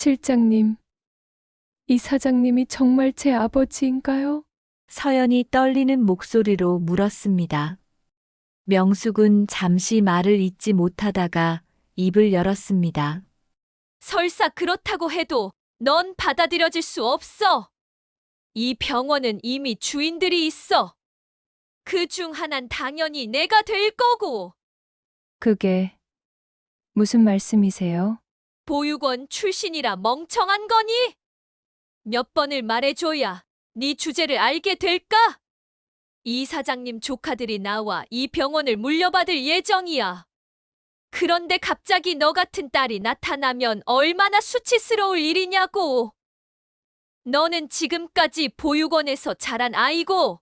실장님, 이 사장님이 정말 제 아버지인가요? 서연이 떨리는 목소리로 물었습니다. 명숙은 잠시 말을 잇지 못하다가 입을 열었습니다. 설사 그렇다고 해도 넌 받아들여질 수 없어. 이 병원은 이미 주인들이 있어. 그 중 하나는 당연히 내가 될 거고. 그게 무슨 말씀이세요? 보육원 출신이라 멍청한 거니? 몇 번을 말해줘야 네 주제를 알게 될까? 이 사장님 조카들이 나와 이 병원을 물려받을 예정이야. 그런데 갑자기 너 같은 딸이 나타나면 얼마나 수치스러울 일이냐고. 너는 지금까지 보육원에서 자란 아이고,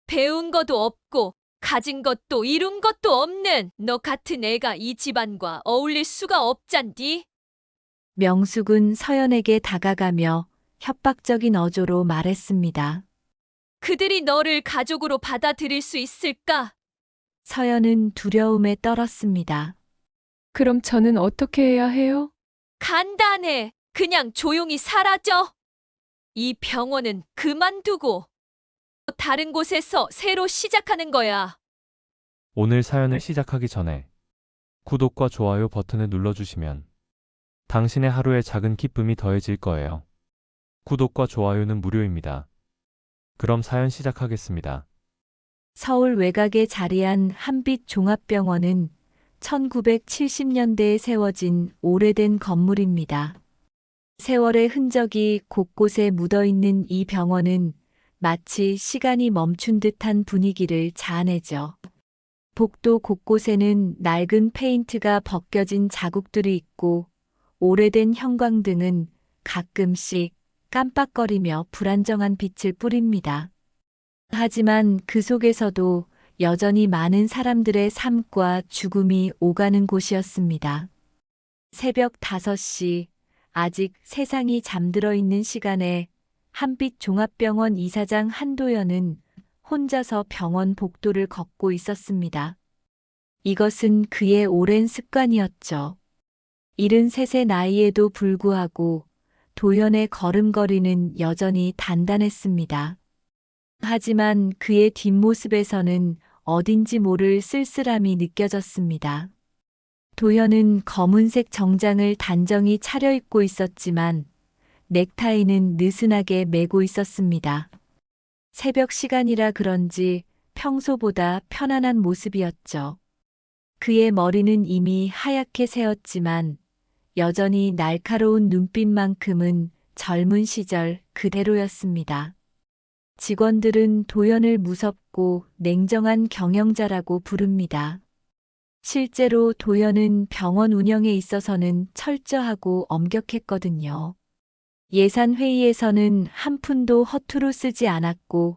배운 것도 없고, 가진 것도 이룬 것도 없는 너 같은 애가 이 집안과 어울릴 수가 없잖디. 명숙은 서연에게 다가가며 협박적인 어조로 말했습니다. 그들이 너를 가족으로 받아들일 수 있을까? 서연은 두려움에 떨었습니다. 그럼 저는 어떻게 해야 해요? 간단해. 그냥 조용히 사라져. 이 병원은 그만두고 다른 곳에서 새로 시작하는 거야. 오늘 사연을 시작하기 전에 구독과 좋아요 버튼을 눌러주시면 당신의 하루에 작은 기쁨이 더해질 거예요. 구독과 좋아요는 무료입니다. 그럼 사연 시작하겠습니다. 서울 외곽에 자리한 한빛 종합병원은 1970년대에 세워진 오래된 건물입니다. 세월의 흔적이 곳곳에 묻어있는 이 병원은 마치 시간이 멈춘 듯한 분위기를 자아내죠. 복도 곳곳에는 낡은 페인트가 벗겨진 자국들이 있고 오래된 형광등은 가끔씩 깜빡거리며 불안정한 빛을 뿌립니다. 하지만 그 속에서도 여전히 많은 사람들의 삶과 죽음이 오가는 곳이었습니다. 새벽 5시, 아직 세상이 잠들어 있는 시간에 한빛 종합병원 이사장 한도연은 혼자서 병원 복도를 걷고 있었습니다. 이것은 그의 오랜 습관이었죠. 73의 나이에도 불구하고 도연의 걸음걸이는 여전히 단단했습니다. 하지만 그의 뒷모습에서는 어딘지 모를 쓸쓸함이 느껴졌습니다. 도연은 검은색 정장을 단정히 차려입고 있었지만 넥타이는 느슨하게 매고 있었습니다. 새벽 시간이라 그런지 평소보다 편안한 모습이었죠. 그의 머리는 이미 하얗게 새었지만 여전히 날카로운 눈빛만큼은 젊은 시절 그대로였습니다. 직원들은 도연을 무섭고 냉정한 경영자라고 부릅니다. 실제로 도연은 병원 운영에 있어서는 철저하고 엄격했거든요. 예산회의에서는 한 푼도 허투루 쓰지 않았고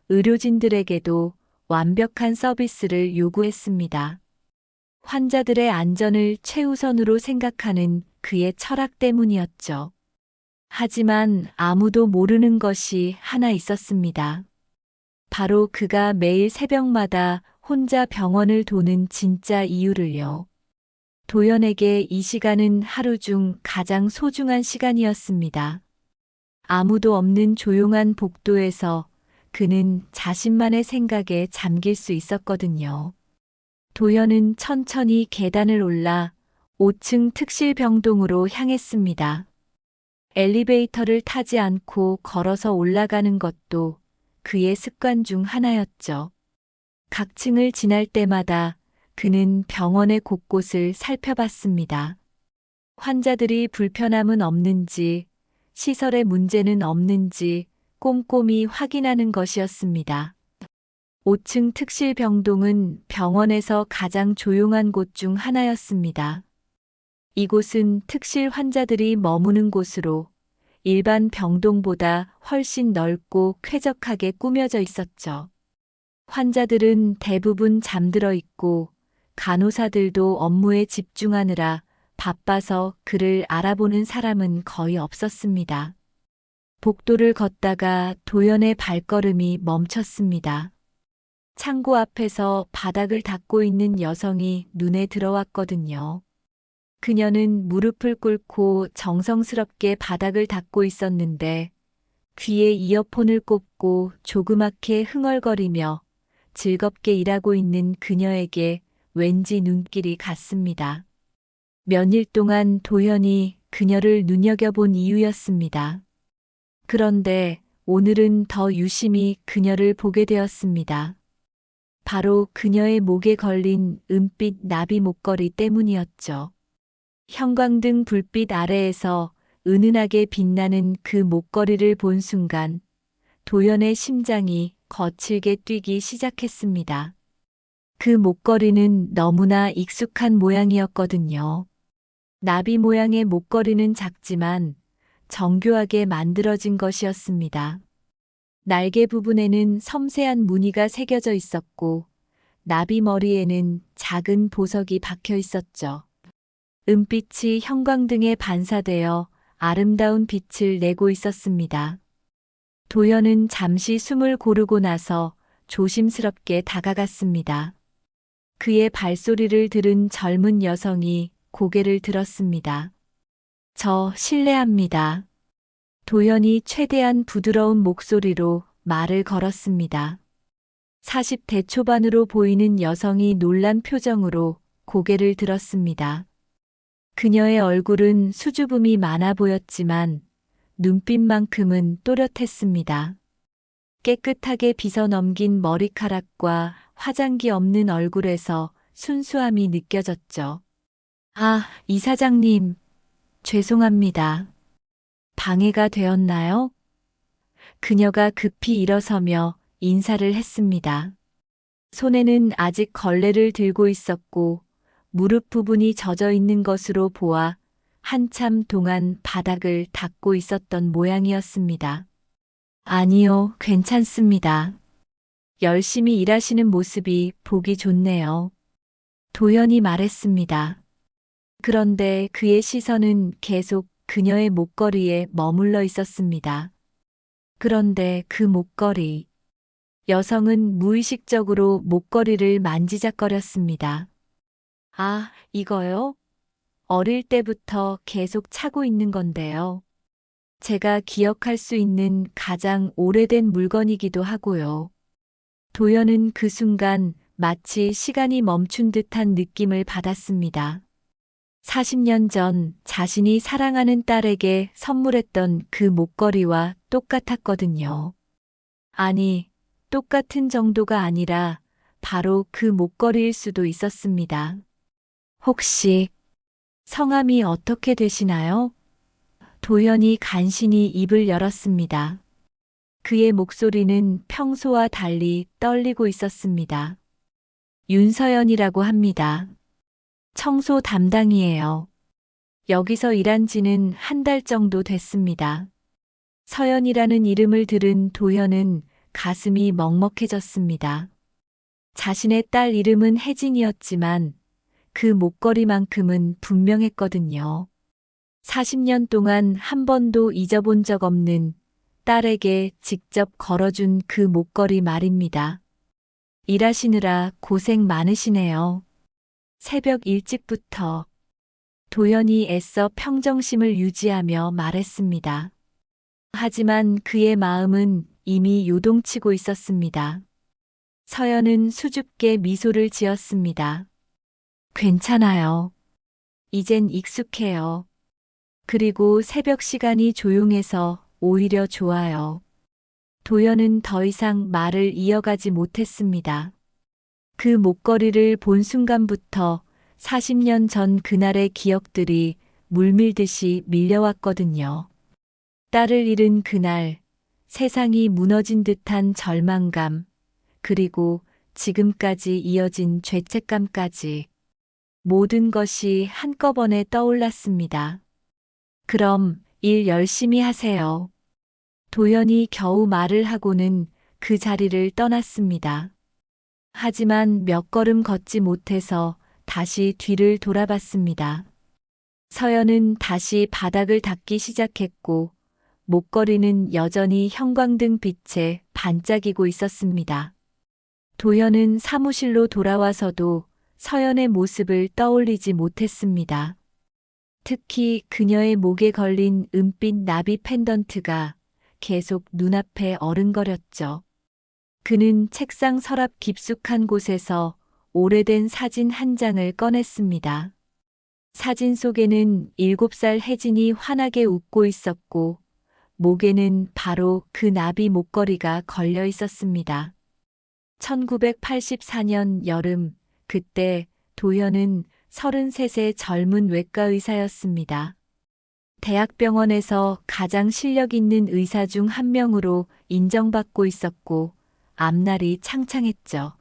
의료진들에게도 완벽한 서비스를 요구했습니다. 환자들의 안전을 최우선으로 생각하는 그의 철학 때문이었죠. 하지만 아무도 모르는 것이 하나 있었습니다. 바로 그가 매일 새벽마다 혼자 병원을 도는 진짜 이유를요. 도연에게 이 시간은 하루 중 가장 소중한 시간이었습니다. 아무도 없는 조용한 복도에서 그는 자신만의 생각에 잠길 수 있었거든요. 도연은 천천히 계단을 올라 5층 특실병동으로 향했습니다. 엘리베이터를 타지 않고 걸어서 올라가는 것도 그의 습관 중 하나였죠. 각 층을 지날 때마다 그는 병원의 곳곳을 살펴봤습니다. 환자들이 불편함은 없는지, 시설에 문제는 없는지 꼼꼼히 확인하는 것이었습니다. 5층 특실병동은 병원에서 가장 조용한 곳 중 하나였습니다. 이곳은 특실 환자들이 머무는 곳으로 일반 병동보다 훨씬 넓고 쾌적하게 꾸며져 있었죠. 환자들은 대부분 잠들어 있고 간호사들도 업무에 집중하느라 바빠서 그를 알아보는 사람은 거의 없었습니다. 복도를 걷다가 도연의 발걸음이 멈췄습니다. 창고 앞에서 바닥을 닦고 있는 여성이 눈에 들어왔거든요. 그녀는 무릎을 꿇고 정성스럽게 바닥을 닦고 있었는데 귀에 이어폰을 꽂고 조그맣게 흥얼거리며 즐겁게 일하고 있는 그녀에게 왠지 눈길이 갔습니다. 몇일 동안 도연이 그녀를 눈여겨본 이유였습니다. 그런데 오늘은 더 유심히 그녀를 보게 되었습니다. 바로 그녀의 목에 걸린 은빛 나비 목걸이 때문이었죠. 형광등 불빛 아래에서 은은하게 빛나는 그 목걸이를 본 순간 도연의 심장이 거칠게 뛰기 시작했습니다. 그 목걸이는 너무나 익숙한 모양이었거든요. 나비 모양의 목걸이는 작지만 정교하게 만들어진 것이었습니다. 날개 부분에는 섬세한 무늬가 새겨져 있었고 나비 머리에는 작은 보석이 박혀 있었죠. 은빛이 형광등에 반사되어 아름다운 빛을 내고 있었습니다. 도연은 잠시 숨을 고르고 나서 조심스럽게 다가갔습니다. 그의 발소리를 들은 젊은 여성이 고개를 들었습니다. 저 실례합니다. 도연이 최대한 부드러운 목소리로 말을 걸었습니다. 40대 초반으로 보이는 여성이 놀란 표정으로 고개를 들었습니다. 그녀의 얼굴은 수줍음이 많아 보였지만 눈빛만큼은 또렷했습니다. 깨끗하게 빗어 넘긴 머리카락과 화장기 없는 얼굴에서 순수함이 느껴졌죠. 아, 이사장님, 죄송합니다. 방해가 되었나요? 그녀가 급히 일어서며 인사를 했습니다. 손에는 아직 걸레를 들고 있었고 무릎 부분이 젖어 있는 것으로 보아 한참 동안 바닥을 닦고 있었던 모양이었습니다. 아니요, 괜찮습니다. 열심히 일하시는 모습이 보기 좋네요. 도연이 말했습니다. 그런데 그의 시선은 계속 그녀의 목걸이에 머물러 있었습니다. 그런데 그 목걸이. 여성은 무의식적으로 목걸이를 만지작거렸습니다. 아, 이거요? 어릴 때부터 계속 차고 있는 건데요. 제가 기억할 수 있는 가장 오래된 물건이기도 하고요. 도연은 그 순간 마치 시간이 멈춘 듯한 느낌을 받았습니다. 40년 전 자신이 사랑하는 딸에게 선물했던 그 목걸이와 똑같았거든요. 아니, 똑같은 정도가 아니라 바로 그 목걸이일 수도 있었습니다. 혹시 성함이 어떻게 되시나요? 도연이 간신히 입을 열었습니다. 그의 목소리는 평소와 달리 떨리고 있었습니다. 윤서연이라고 합니다. 청소 담당이에요. 여기서 일한 지는 한 달 정도 됐습니다. 서연이라는 이름을 들은 도연은 가슴이 먹먹해졌습니다. 자신의 딸 이름은 혜진이었지만 그 목걸이만큼은 분명했거든요. 40년 동안 한 번도 잊어본 적 없는 딸에게 직접 걸어준 그 목걸이 말입니다. 일하시느라 고생 많으시네요. 새벽 일찍부터 도연이 애써 평정심을 유지하며 말했습니다. 하지만 그의 마음은 이미 요동치고 있었습니다. 서연은 수줍게 미소를 지었습니다. 괜찮아요. 이젠 익숙해요. 그리고 새벽 시간이 조용해서 오히려 좋아요. 도연은 더 이상 말을 이어가지 못했습니다. 그 목걸이를 본 순간부터 40년 전 그날의 기억들이 물밀듯이 밀려왔거든요. 딸을 잃은 그날, 세상이 무너진 듯한 절망감, 그리고 지금까지 이어진 죄책감까지 모든 것이 한꺼번에 떠올랐습니다. 그럼 일 열심히 하세요. 도연이 겨우 말을 하고는 그 자리를 떠났습니다. 하지만 몇 걸음 걷지 못해서 다시 뒤를 돌아봤습니다. 서연은 다시 바닥을 닦기 시작했고 목걸이는 여전히 형광등 빛에 반짝이고 있었습니다. 도연은 사무실로 돌아와서도 서연의 모습을 떠올리지 못했습니다. 특히 그녀의 목에 걸린 은빛 나비 펜던트가 계속 눈앞에 어른거렸죠. 그는 책상 서랍 깊숙한 곳에서 오래된 사진 한 장을 꺼냈습니다. 사진 속에는 7살 혜진이 환하게 웃고 있었고, 목에는 바로 그 나비 목걸이가 걸려 있었습니다. 1984년 여름, 그때 도현은 33세 젊은 외과 의사였습니다. 대학병원에서 가장 실력 있는 의사 중 한 명으로 인정받고 있었고, 앞날이 창창했죠.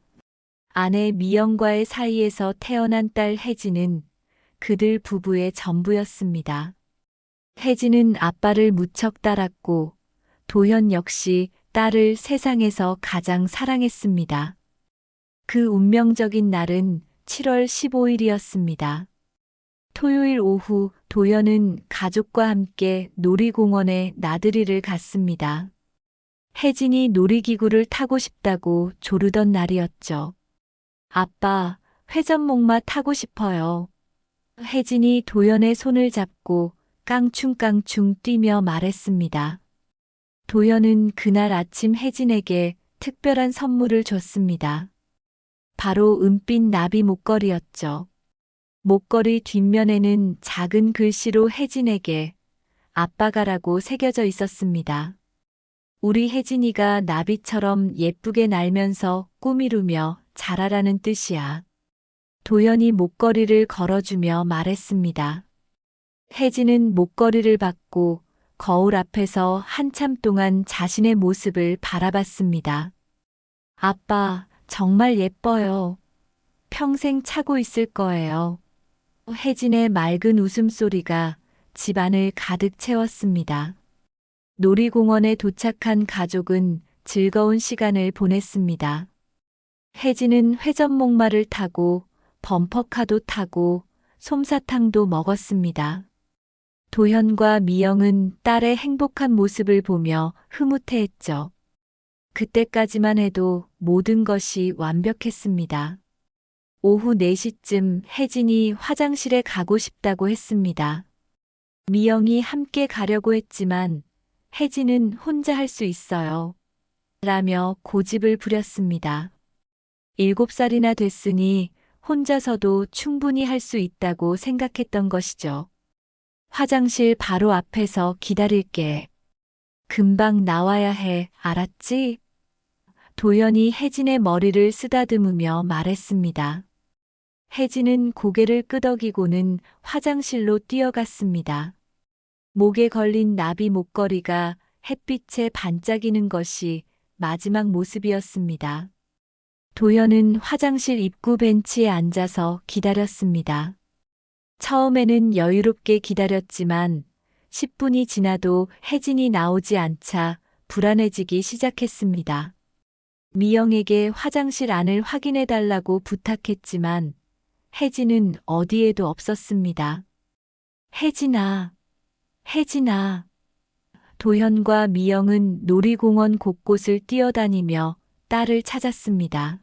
아내 미영과의 사이에서 태어난 딸 혜진은 그들 부부의 전부였습니다. 혜진은 아빠를 무척 따랐고, 도현 역시 딸을 세상에서 가장 사랑했습니다. 그 운명적인 날은 7월 15일이었습니다. 토요일 오후 도현은 가족과 함께 놀이공원에 나들이를 갔습니다. 혜진이 놀이기구를 타고 싶다고 조르던 날이었죠. 아빠, 회전목마 타고 싶어요. 혜진이 도현의 손을 잡고 깡충깡충 뛰며 말했습니다. 도현은 그날 아침 혜진에게 특별한 선물을 줬습니다. 바로 은빛 나비 목걸이였죠. 목걸이 뒷면에는 작은 글씨로 혜진에게 아빠가라고 새겨져 있었습니다. 우리 혜진이가 나비처럼 예쁘게 날면서 꿈 이루며 자라라는 뜻이야. 도현이 목걸이를 걸어주며 말했습니다. 혜진은 목걸이를 받고 거울 앞에서 한참 동안 자신의 모습을 바라봤습니다. 아빠, 정말 예뻐요. 평생 차고 있을 거예요. 혜진의 맑은 웃음소리가 집안을 가득 채웠습니다. 놀이공원에 도착한 가족은 즐거운 시간을 보냈습니다. 혜진은 회전목마를 타고 범퍼카도 타고 솜사탕도 먹었습니다. 도현과 미영은 딸의 행복한 모습을 보며 흐뭇해했죠. 그때까지만 해도 모든 것이 완벽했습니다. 오후 4시쯤 혜진이 화장실에 가고 싶다고 했습니다. 미영이 함께 가려고 했지만 혜진은 혼자 할 수 있어요. 라며 고집을 부렸습니다. 7살이나 됐으니 혼자서도 충분히 할 수 있다고 생각했던 것이죠. 화장실 바로 앞에서 기다릴게. 금방 나와야 해, 알았지? 도연이 혜진의 머리를 쓰다듬으며 말했습니다. 혜진은 고개를 끄덕이고는 화장실로 뛰어갔습니다. 목에 걸린 나비 목걸이가 햇빛에 반짝이는 것이 마지막 모습이었습니다. 도연은 화장실 입구 벤치에 앉아서 기다렸습니다. 처음에는 여유롭게 기다렸지만 10분이 지나도 혜진이 나오지 않자 불안해지기 시작했습니다. 미영에게 화장실 안을 확인해 달라고 부탁했지만 혜진은 어디에도 없었습니다. 혜진아, 혜진아. 도현과 미영은 놀이공원 곳곳을 뛰어다니며 딸을 찾았습니다.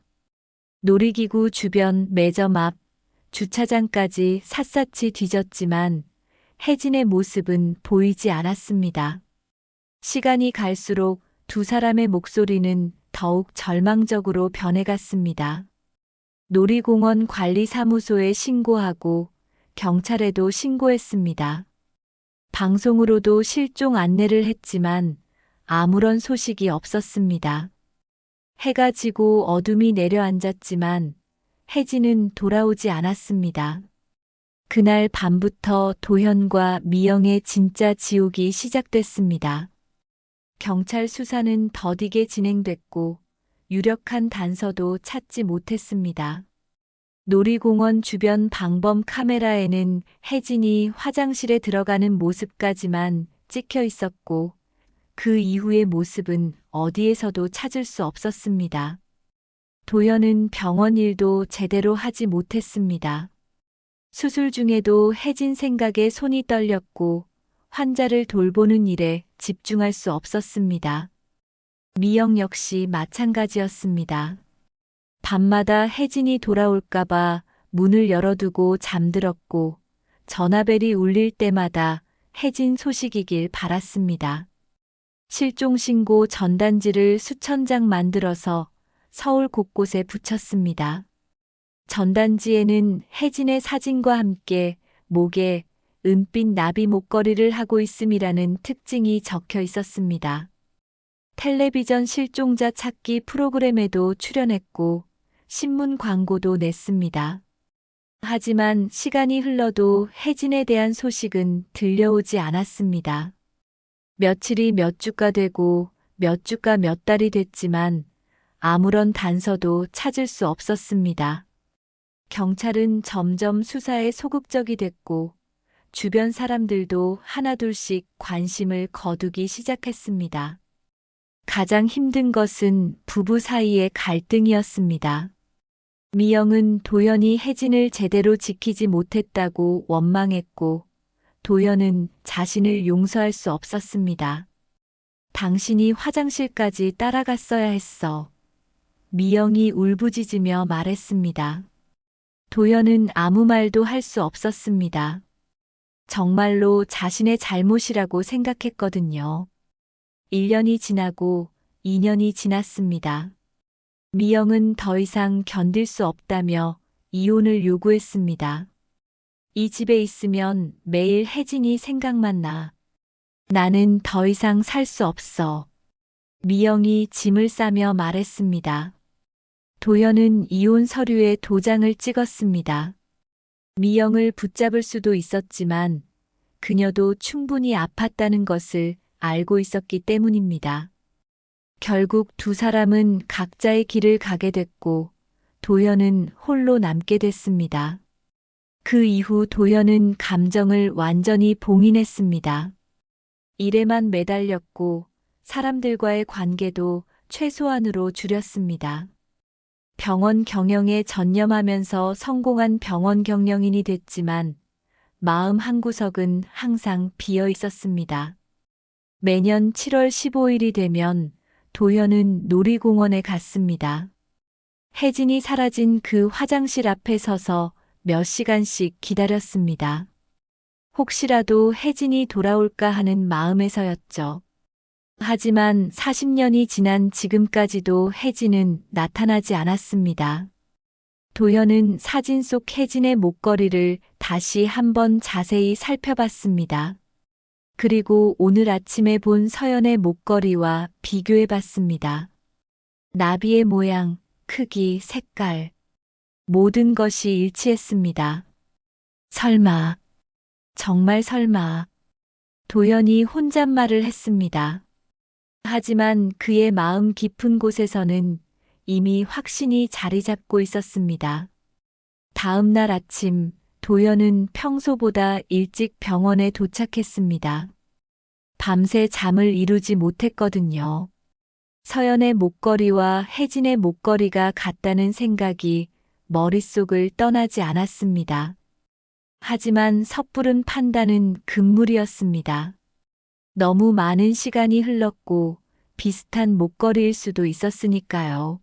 놀이기구 주변 매점 앞, 주차장까지 샅샅이 뒤졌지만 혜진의 모습은 보이지 않았습니다. 시간이 갈수록 두 사람의 목소리는 더욱 절망적으로 변해갔습니다. 놀이공원 관리사무소에 신고하고 경찰에도 신고했습니다. 방송으로도 실종 안내를 했지만 아무런 소식이 없었습니다. 해가 지고 어둠이 내려앉았지만 혜진은 돌아오지 않았습니다. 그날 밤부터 도현과 미영의 진짜 지옥이 시작됐습니다. 경찰 수사는 더디게 진행됐고 유력한 단서도 찾지 못했습니다. 놀이공원 주변 방범 카메라에는 혜진이 화장실에 들어가는 모습까지만 찍혀 있었고 그 이후의 모습은 어디에서도 찾을 수 없었습니다. 도연은 병원 일도 제대로 하지 못했습니다. 수술 중에도 혜진 생각에 손이 떨렸고 환자를 돌보는 일에 집중할 수 없었습니다. 미영 역시 마찬가지였습니다. 밤마다 혜진이 돌아올까봐 문을 열어두고 잠들었고 전화벨이 울릴 때마다 혜진 소식이길 바랐습니다. 실종신고 전단지를 수천 장 만들어서 서울 곳곳에 붙였습니다. 전단지에는 혜진의 사진과 함께 목에 은빛 나비 목걸이를 하고 있음이라는 특징이 적혀 있었습니다. 텔레비전 실종자 찾기 프로그램에도 출연했고 신문 광고도 냈습니다. 하지만 시간이 흘러도 혜진에 대한 소식은 들려오지 않았습니다. 며칠이 몇 주가 되고 몇 주가 몇 달이 됐지만 아무런 단서도 찾을 수 없었습니다. 경찰은 점점 수사에 소극적이 됐고 주변 사람들도 하나둘씩 관심을 거두기 시작했습니다. 가장 힘든 것은 부부 사이의 갈등이었습니다. 미영은 도연이 혜진을 제대로 지키지 못했다고 원망했고 도연은 자신을 용서할 수 없었습니다. 당신이 화장실까지 따라갔어야 했어. 미영이 울부짖으며 말했습니다. 도연은 아무 말도 할 수 없었습니다. 정말로 자신의 잘못이라고 생각했거든요. 1년이 지나고 2년이 지났습니다. 미영은 더 이상 견딜 수 없다며 이혼을 요구했습니다. 이 집에 있으면 매일 혜진이 생각만 나. 나는 더 이상 살 수 없어. 미영이 짐을 싸며 말했습니다. 도연은 이혼 서류에 도장을 찍었습니다. 미영을 붙잡을 수도 있었지만 그녀도 충분히 아팠다는 것을 알고 있었기 때문입니다. 결국 두 사람은 각자의 길을 가게 됐고 도연은 홀로 남게 됐습니다. 그 이후 도연은 감정을 완전히 봉인했습니다. 일에만 매달렸고 사람들과의 관계도 최소한으로 줄였습니다. 병원 경영에 전념하면서 성공한 병원 경영인이 됐지만 마음 한구석은 항상 비어 있었습니다. 매년 7월 15일이 되면 도연은 놀이공원에 갔습니다. 혜진이 사라진 그 화장실 앞에 서서 몇 시간씩 기다렸습니다. 혹시라도 혜진이 돌아올까 하는 마음에서였죠. 하지만 40년이 지난 지금까지도 혜진은 나타나지 않았습니다. 도연은 사진 속 혜진의 목걸이를 다시 한번 자세히 살펴봤습니다. 그리고 오늘 아침에 본 서연의 목걸이와 비교해 봤습니다. 나비의 모양, 크기, 색깔, 모든 것이 일치했습니다. 설마, 정말 설마, 도연이 혼잣말을 했습니다. 하지만 그의 마음 깊은 곳에서는 이미 확신이 자리 잡고 있었습니다. 다음 날 아침, 도연은 평소보다 일찍 병원에 도착했습니다. 밤새 잠을 이루지 못했거든요. 서연의 목걸이와 혜진의 목걸이가 같다는 생각이 머릿속을 떠나지 않았습니다. 하지만 섣부른 판단은 금물이었습니다. 너무 많은 시간이 흘렀고 비슷한 목걸이일 수도 있었으니까요.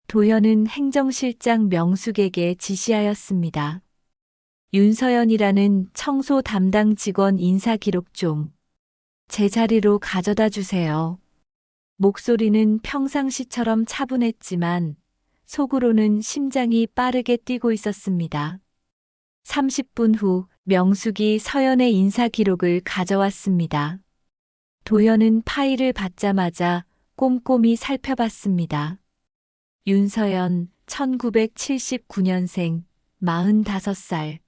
도연은 행정실장 명숙에게 지시하였습니다. 윤서연이라는 청소 담당 직원 인사 기록 좀 제자리로 가져다 주세요. 목소리는 평상시처럼 차분했지만 속으로는 심장이 빠르게 뛰고 있었습니다. 30분 후 명숙이 서연의 인사 기록을 가져왔습니다. 도연은 파일을 받자마자 꼼꼼히 살펴봤습니다. 윤서연, 1979년생, 45살.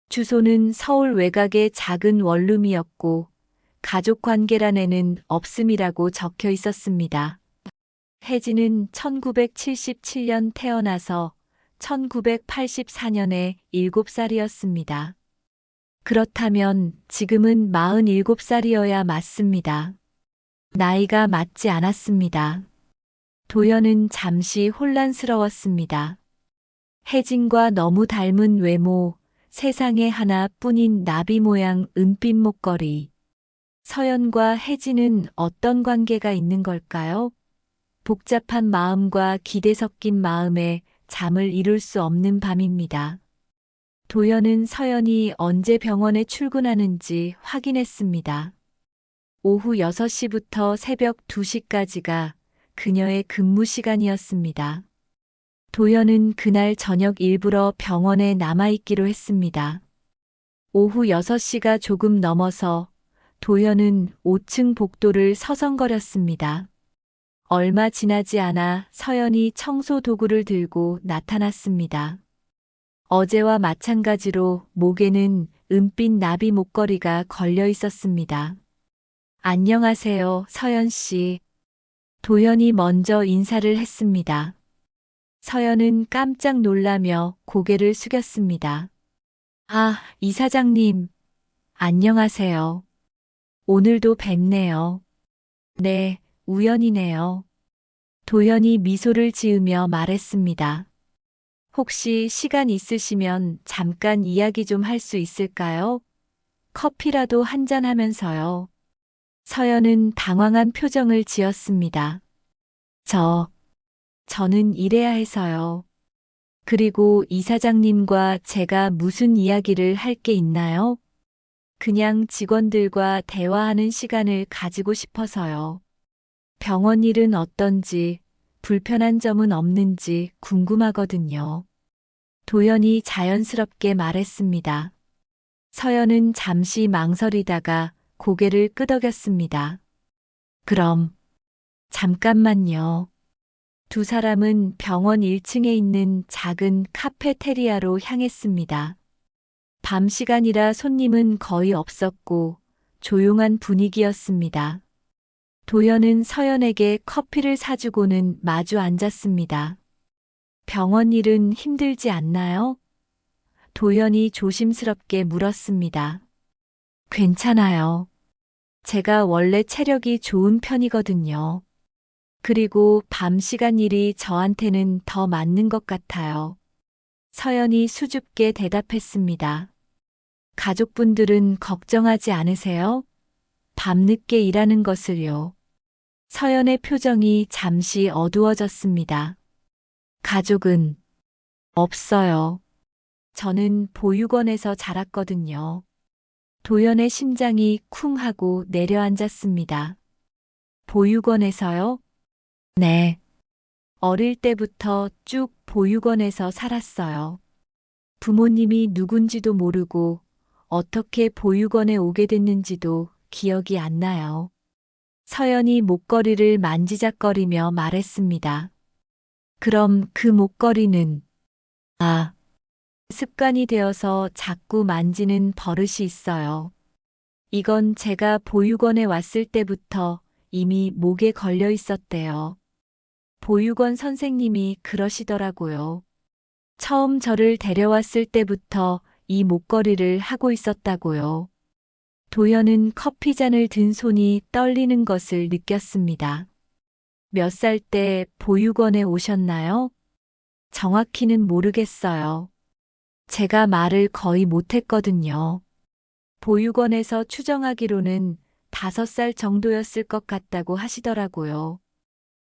주소는 서울 외곽의 작은 원룸이었고 가족 관계란에는 없음이라고 적혀 있었습니다. 혜진은 1977년 태어나서 1984년에 7살이었습니다. 그렇다면 지금은 47살이어야 맞습니다. 나이가 맞지 않았습니다. 도연은 잠시 혼란스러웠습니다. 혜진과 너무 닮은 외모, 세상에 하나뿐인 나비 모양 은빛 목걸이. 서연과 혜진은 어떤 관계가 있는 걸까요? 복잡한 마음과 기대 섞인 마음에 잠을 이룰 수 없는 밤입니다. 도연은 서연이 언제 병원에 출근하는지 확인했습니다. 오후 6시부터 새벽 2시까지가 그녀의 근무 시간이었습니다. 도연은 그날 저녁 일부러 병원에 남아있기로 했습니다. 오후 6시가 조금 넘어서 도연은 5층 복도를 서성거렸습니다. 얼마 지나지 않아 서연이 청소 도구를 들고 나타났습니다. 어제와 마찬가지로 목에는 은빛 나비 목걸이가 걸려 있었습니다. 안녕하세요, 서연 씨. 도연이 먼저 인사를 했습니다. 서연은 깜짝 놀라며 고개를 숙였습니다. 아, 이사장님. 안녕하세요. 오늘도 뵙네요. 네, 우연이네요. 도연이 미소를 지으며 말했습니다. 혹시 시간 있으시면 잠깐 이야기 좀 할 수 있을까요? 커피라도 한잔 하면서요. 서연은 당황한 표정을 지었습니다. 저는 일해야 해서요. 그리고 이사장님과 제가 무슨 이야기를 할 게 있나요? 그냥 직원들과 대화하는 시간을 가지고 싶어서요. 병원 일은 어떤지, 불편한 점은 없는지 궁금하거든요. 도연이 자연스럽게 말했습니다. 서연은 잠시 망설이다가 고개를 끄덕였습니다. 그럼, 잠깐만요. 두 사람은 병원 1층에 있는 작은 카페테리아로 향했습니다. 밤 시간이라 손님은 거의 없었고 조용한 분위기였습니다. 도연은 서연에게 커피를 사주고는 마주 앉았습니다. 병원 일은 힘들지 않나요? 도연이 조심스럽게 물었습니다. 괜찮아요. 제가 원래 체력이 좋은 편이거든요. 그리고 밤 시간 일이 저한테는 더 맞는 것 같아요. 서연이 수줍게 대답했습니다. 가족분들은 걱정하지 않으세요? 밤늦게 일하는 것을요. 서연의 표정이 잠시 어두워졌습니다. 가족은 없어요. 저는 보육원에서 자랐거든요. 도연의 심장이 쿵 하고 내려앉았습니다. 보육원에서요? 네. 어릴 때부터 쭉 보육원에서 살았어요. 부모님이 누군지도 모르고 어떻게 보육원에 오게 됐는지도 기억이 안 나요. 서연이 목걸이를 만지작거리며 말했습니다. 그럼 그 목걸이는? 습관이 되어서 자꾸 만지는 버릇이 있어요. 이건 제가 보육원에 왔을 때부터 이미 목에 걸려 있었대요. 보육원 선생님이 그러시더라고요. 처음 저를 데려왔을 때부터 이 목걸이를 하고 있었다고요. 도연은 커피잔을 든 손이 떨리는 것을 느꼈습니다. 몇 살 때 보육원에 오셨나요? 정확히는 모르겠어요. 제가 말을 거의 못했거든요. 보육원에서 추정하기로는 5살 정도였을 것 같다고 하시더라고요.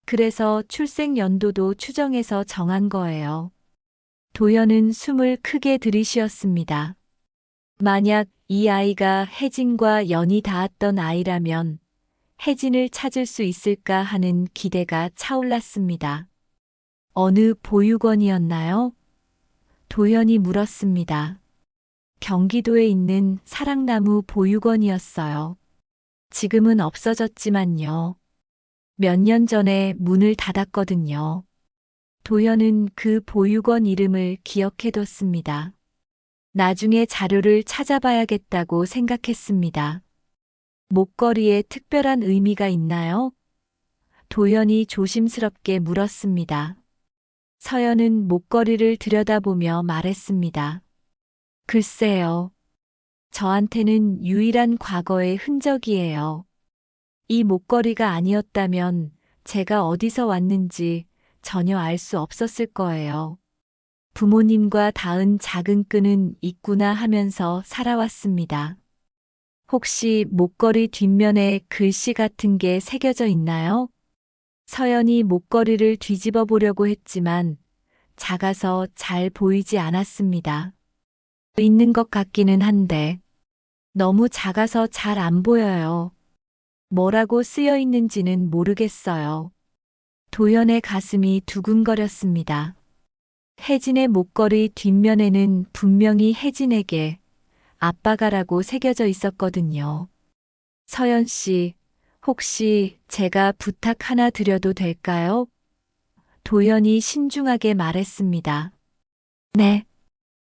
그래서 출생 연도도 추정해서 정한 거예요. 도연은 숨을 크게 들이쉬었습니다. 만약 이 아이가 혜진과 연이 닿았던 아이라면 혜진을 찾을 수 있을까 하는 기대가 차올랐습니다. 어느 보육원이었나요? 도연이 물었습니다. 경기도에 있는 사랑나무 보육원이었어요. 지금은 없어졌지만요. 몇 년 전에 문을 닫았거든요. 도연은 그 보육원 이름을 기억해뒀습니다. 나중에 자료를 찾아봐야겠다고 생각했습니다. 목걸이에 특별한 의미가 있나요? 도연이 조심스럽게 물었습니다. 서연은 목걸이를 들여다보며 말했습니다. 글쎄요. 저한테는 유일한 과거의 흔적이에요. 이 목걸이가 아니었다면 제가 어디서 왔는지 전혀 알 수 없었을 거예요. 부모님과 닿은 작은 끈은 있구나 하면서 살아왔습니다. 혹시 목걸이 뒷면에 글씨 같은 게 새겨져 있나요? 서연이 목걸이를 뒤집어 보려고 했지만 작아서 잘 보이지 않았습니다. 있는 것 같기는 한데 너무 작아서 잘 안 보여요. 뭐라고 쓰여 있는지는 모르겠어요. 도연의 가슴이 두근거렸습니다. 혜진의 목걸이 뒷면에는 분명히 혜진에게 아빠가라고 새겨져 있었거든요. 서연 씨, 혹시 제가 부탁 하나 드려도 될까요? 도연이 신중하게 말했습니다. 네.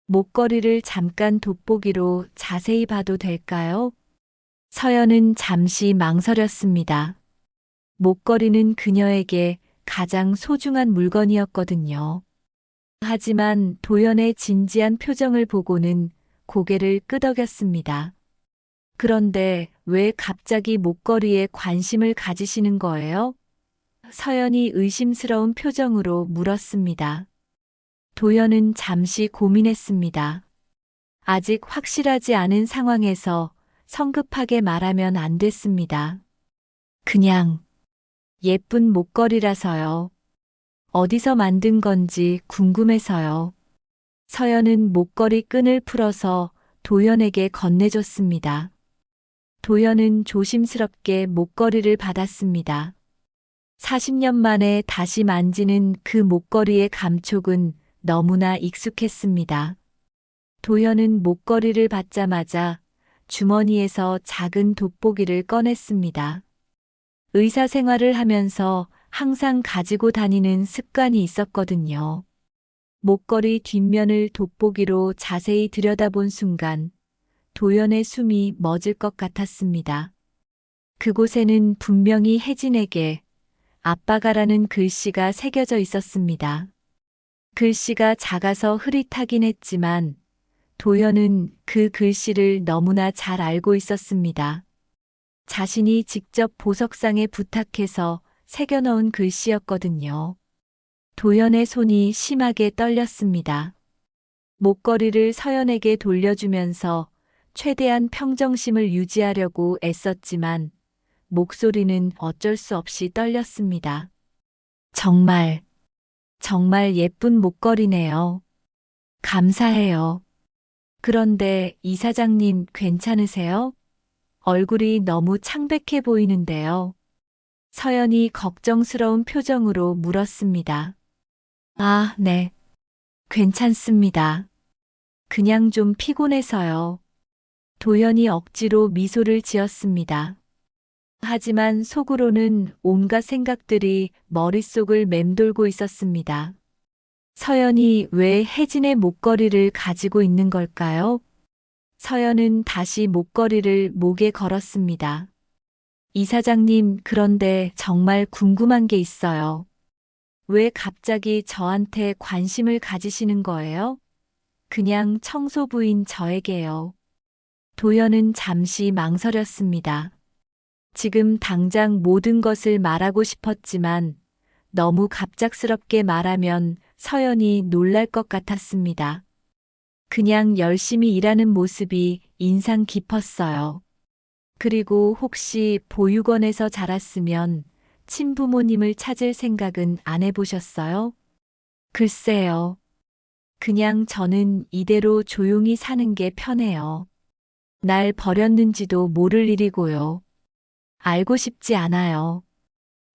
목걸이를 잠깐 돋보기로 자세히 봐도 될까요? 서연은 잠시 망설였습니다. 목걸이는 그녀에게 가장 소중한 물건이었거든요. 하지만 도연의 진지한 표정을 보고는 고개를 끄덕였습니다. 그런데 왜 갑자기 목걸이에 관심을 가지시는 거예요? 서연이 의심스러운 표정으로 물었습니다. 도연은 잠시 고민했습니다. 아직 확실하지 않은 상황에서 성급하게 말하면 안 됐습니다. 그냥 예쁜 목걸이라서요. 어디서 만든 건지 궁금해서요. 서연은 목걸이 끈을 풀어서 도연에게 건네줬습니다. 도연은 조심스럽게 목걸이를 받았습니다. 40년 만에 다시 만지는 그 목걸이의 감촉은 너무나 익숙했습니다. 도연은 목걸이를 받자마자 주머니에서 작은 돋보기를 꺼냈습니다. 의사 생활을 하면서 항상 가지고 다니는 습관이 있었거든요. 목걸이 뒷면을 돋보기로 자세히 들여다본 순간 도연의 숨이 멎을 것 같았습니다. 그곳에는 분명히 혜진에게 아빠가라는 글씨가 새겨져 있었습니다. 글씨가 작아서 흐릿하긴 했지만 도연은 그 글씨를 너무나 잘 알고 있었습니다. 자신이 직접 보석상에 부탁해서 새겨넣은 글씨였거든요. 도연의 손이 심하게 떨렸습니다. 목걸이를 서연에게 돌려주면서 최대한 평정심을 유지하려고 애썼지만 목소리는 어쩔 수 없이 떨렸습니다. 정말 예쁜 목걸이네요. 감사해요. 그런데 이사장님 괜찮으세요? 얼굴이 너무 창백해 보이는데요. 서연이 걱정스러운 표정으로 물었습니다. 아, 네. 괜찮습니다. 그냥 좀 피곤해서요. 도연이 억지로 미소를 지었습니다. 하지만 속으로는 온갖 생각들이 머릿속을 맴돌고 있었습니다. 서연이 왜 혜진의 목걸이를 가지고 있는 걸까요? 서연은 다시 목걸이를 목에 걸었습니다. 이사장님, 그런데 정말 궁금한 게 있어요. 왜 갑자기 저한테 관심을 가지시는 거예요? 그냥 청소부인 저에게요. 도연은 잠시 망설였습니다. 지금 당장 모든 것을 말하고 싶었지만 너무 갑작스럽게 말하면 서연이 놀랄 것 같았습니다. 그냥 열심히 일하는 모습이 인상 깊었어요. 그리고 혹시 보육원에서 자랐으면 친부모님을 찾을 생각은 안 해보셨어요? 글쎄요. 그냥 저는 이대로 조용히 사는 게 편해요. 날 버렸는지도 모를 일이고요. 알고 싶지 않아요.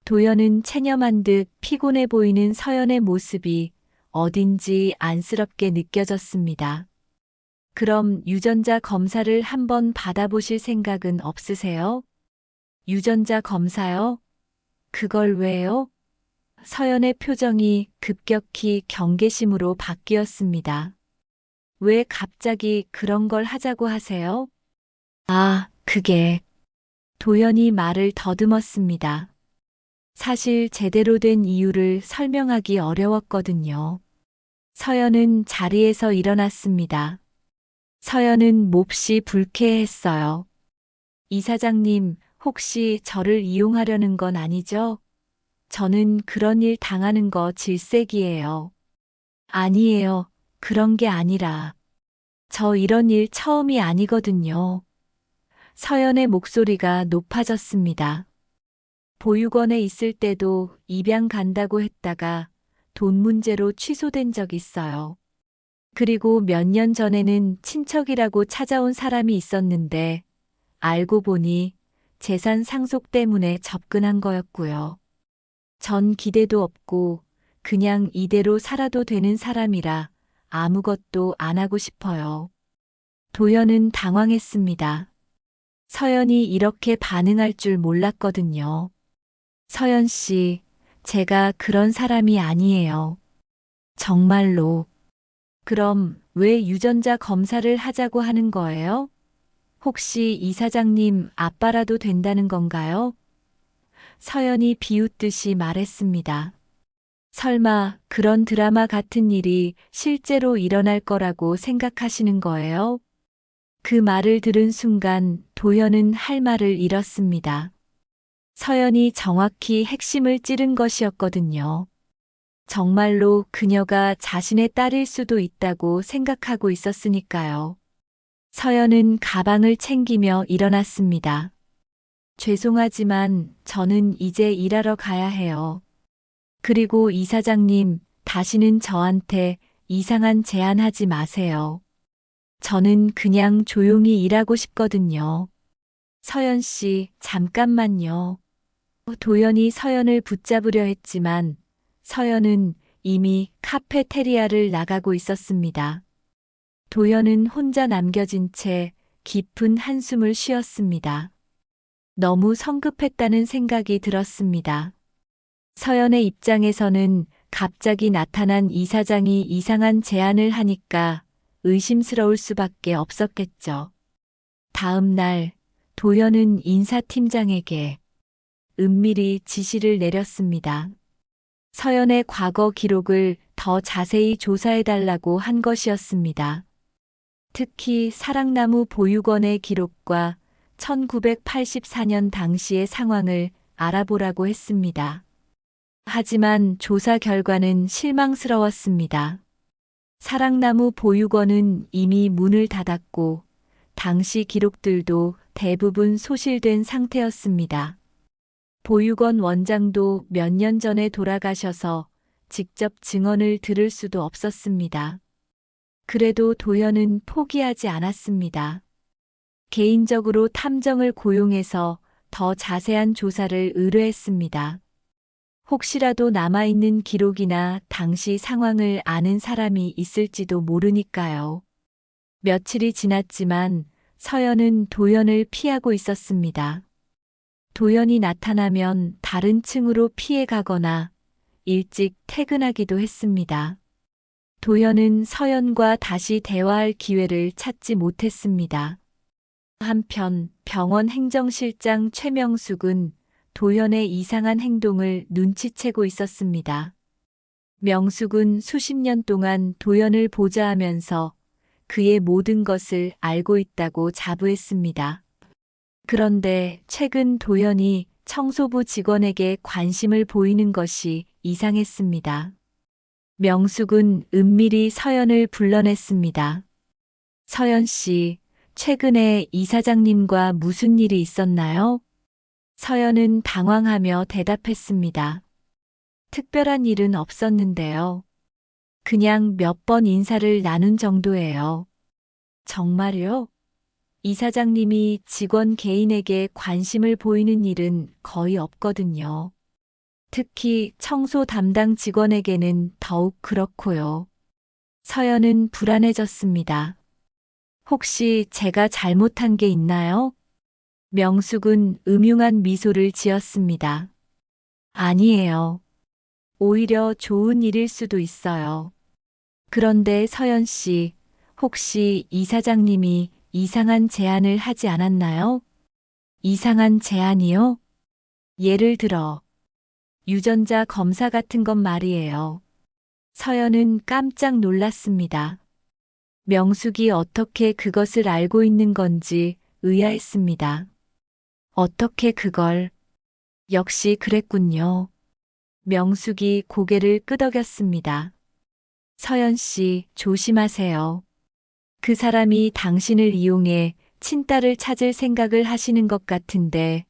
도연은 체념한 듯 피곤해 보이는 서연의 모습이 어딘지 안쓰럽게 느껴졌습니다. 그럼 유전자 검사를 한번 받아보실 생각은 없으세요? 유전자 검사요? 그걸 왜요? 서연의 표정이 급격히 경계심으로 바뀌었습니다. 왜 갑자기 그런 걸 하자고 하세요? 아, 그게. 도연이 말을 더듬었습니다. 사실 제대로 된 이유를 설명하기 어려웠거든요. 서연은 자리에서 일어났습니다. 서연은 몹시 불쾌했어요. 이사장님, 혹시 저를 이용하려는 건 아니죠? 저는 그런 일 당하는 거 질색이에요. 아니에요. 그런 게 아니라. 저 이런 일 처음이 아니거든요. 서연의 목소리가 높아졌습니다. 보육원에 있을 때도 입양 간다고 했다가 돈 문제로 취소된 적 있어요. 그리고 몇 년 전에는 친척이라고 찾아온 사람이 있었는데 알고 보니 재산 상속 때문에 접근한 거였고요. 전 기대도 없고 그냥 이대로 살아도 되는 사람이라 아무것도 안 하고 싶어요. 도연은 당황했습니다. 서연이 이렇게 반응할 줄 몰랐거든요. 서연 씨, 제가 그런 사람이 아니에요. 정말로. 그럼 왜 유전자 검사를 하자고 하는 거예요? 혹시 이 사장님 아빠라도 된다는 건가요? 서연이 비웃듯이 말했습니다. 설마 그런 드라마 같은 일이 실제로 일어날 거라고 생각하시는 거예요? 그 말을 들은 순간 도연은 할 말을 잃었습니다. 서연이 정확히 핵심을 찌른 것이었거든요. 정말로 그녀가 자신의 딸일 수도 있다고 생각하고 있었으니까요. 서연은 가방을 챙기며 일어났습니다. 죄송하지만 저는 이제 일하러 가야 해요. 그리고 이사장님, 다시는 저한테 이상한 제안하지 마세요. 저는 그냥 조용히 일하고 싶거든요. 서연 씨, 잠깐만요. 도연이 서연을 붙잡으려 했지만 서연은 이미 카페테리아를 나가고 있었습니다. 도연은 혼자 남겨진 채 깊은 한숨을 쉬었습니다. 너무 성급했다는 생각이 들었습니다. 서연의 입장에서는 갑자기 나타난 이사장이 이상한 제안을 하니까 의심스러울 수밖에 없었겠죠. 다음 날 도연은 인사팀장에게 은밀히 지시를 내렸습니다. 서연의 과거 기록을 더 자세히 조사해달라고 한 것이었습니다. 특히 사랑나무 보육원의 기록과 1984년 당시의 상황을 알아보라고 했습니다. 하지만 조사 결과는 실망스러웠습니다. 사랑나무 보육원은 이미 문을 닫았고 당시 기록들도 대부분 소실된 상태였습니다. 보육원 원장도 몇 년 전에 돌아가셔서 직접 증언을 들을 수도 없었습니다. 그래도 도연은 포기하지 않았습니다. 개인적으로 탐정을 고용해서 더 자세한 조사를 의뢰했습니다. 혹시라도 남아있는 기록이나 당시 상황을 아는 사람이 있을지도 모르니까요. 며칠이 지났지만 서연은 도연을 피하고 있었습니다. 도연이 나타나면 다른 층으로 피해 가거나 일찍 퇴근하기도 했습니다. 도연은 서연과 다시 대화할 기회를 찾지 못했습니다. 한편 병원 행정실장 최명숙은 도연의 이상한 행동을 눈치채고 있었습니다. 명숙은 수십 년 동안 도연을 보좌하면서 그의 모든 것을 알고 있다고 자부했습니다. 그런데 최근 도연이 청소부 직원에게 관심을 보이는 것이 이상했습니다. 명숙은 은밀히 서연을 불러냈습니다. 서연 씨, 최근에 이사장님과 무슨 일이 있었나요? 서연은 당황하며 대답했습니다. 특별한 일은 없었는데요. 그냥 몇 번 인사를 나눈 정도예요. 정말요? 이사장님이 직원 개인에게 관심을 보이는 일은 거의 없거든요. 특히 청소 담당 직원에게는 더욱 그렇고요. 서연은 불안해졌습니다. 혹시 제가 잘못한 게 있나요? 명숙은 음흉한 미소를 지었습니다. 아니에요. 오히려 좋은 일일 수도 있어요. 그런데 서연 씨, 혹시 이사장님이 이상한 제안을 하지 않았나요? 이상한 제안이요? 예를 들어, 유전자 검사 같은 것 말이에요. 서연은 깜짝 놀랐습니다. 명숙이 어떻게 그것을 알고 있는 건지 의아했습니다. 어떻게 그걸? 역시 그랬군요. 명숙이 고개를 끄덕였습니다. 서연 씨, 조심하세요. 그 사람이 당신을 이용해 친딸을 찾을 생각을 하시는 것 같은데,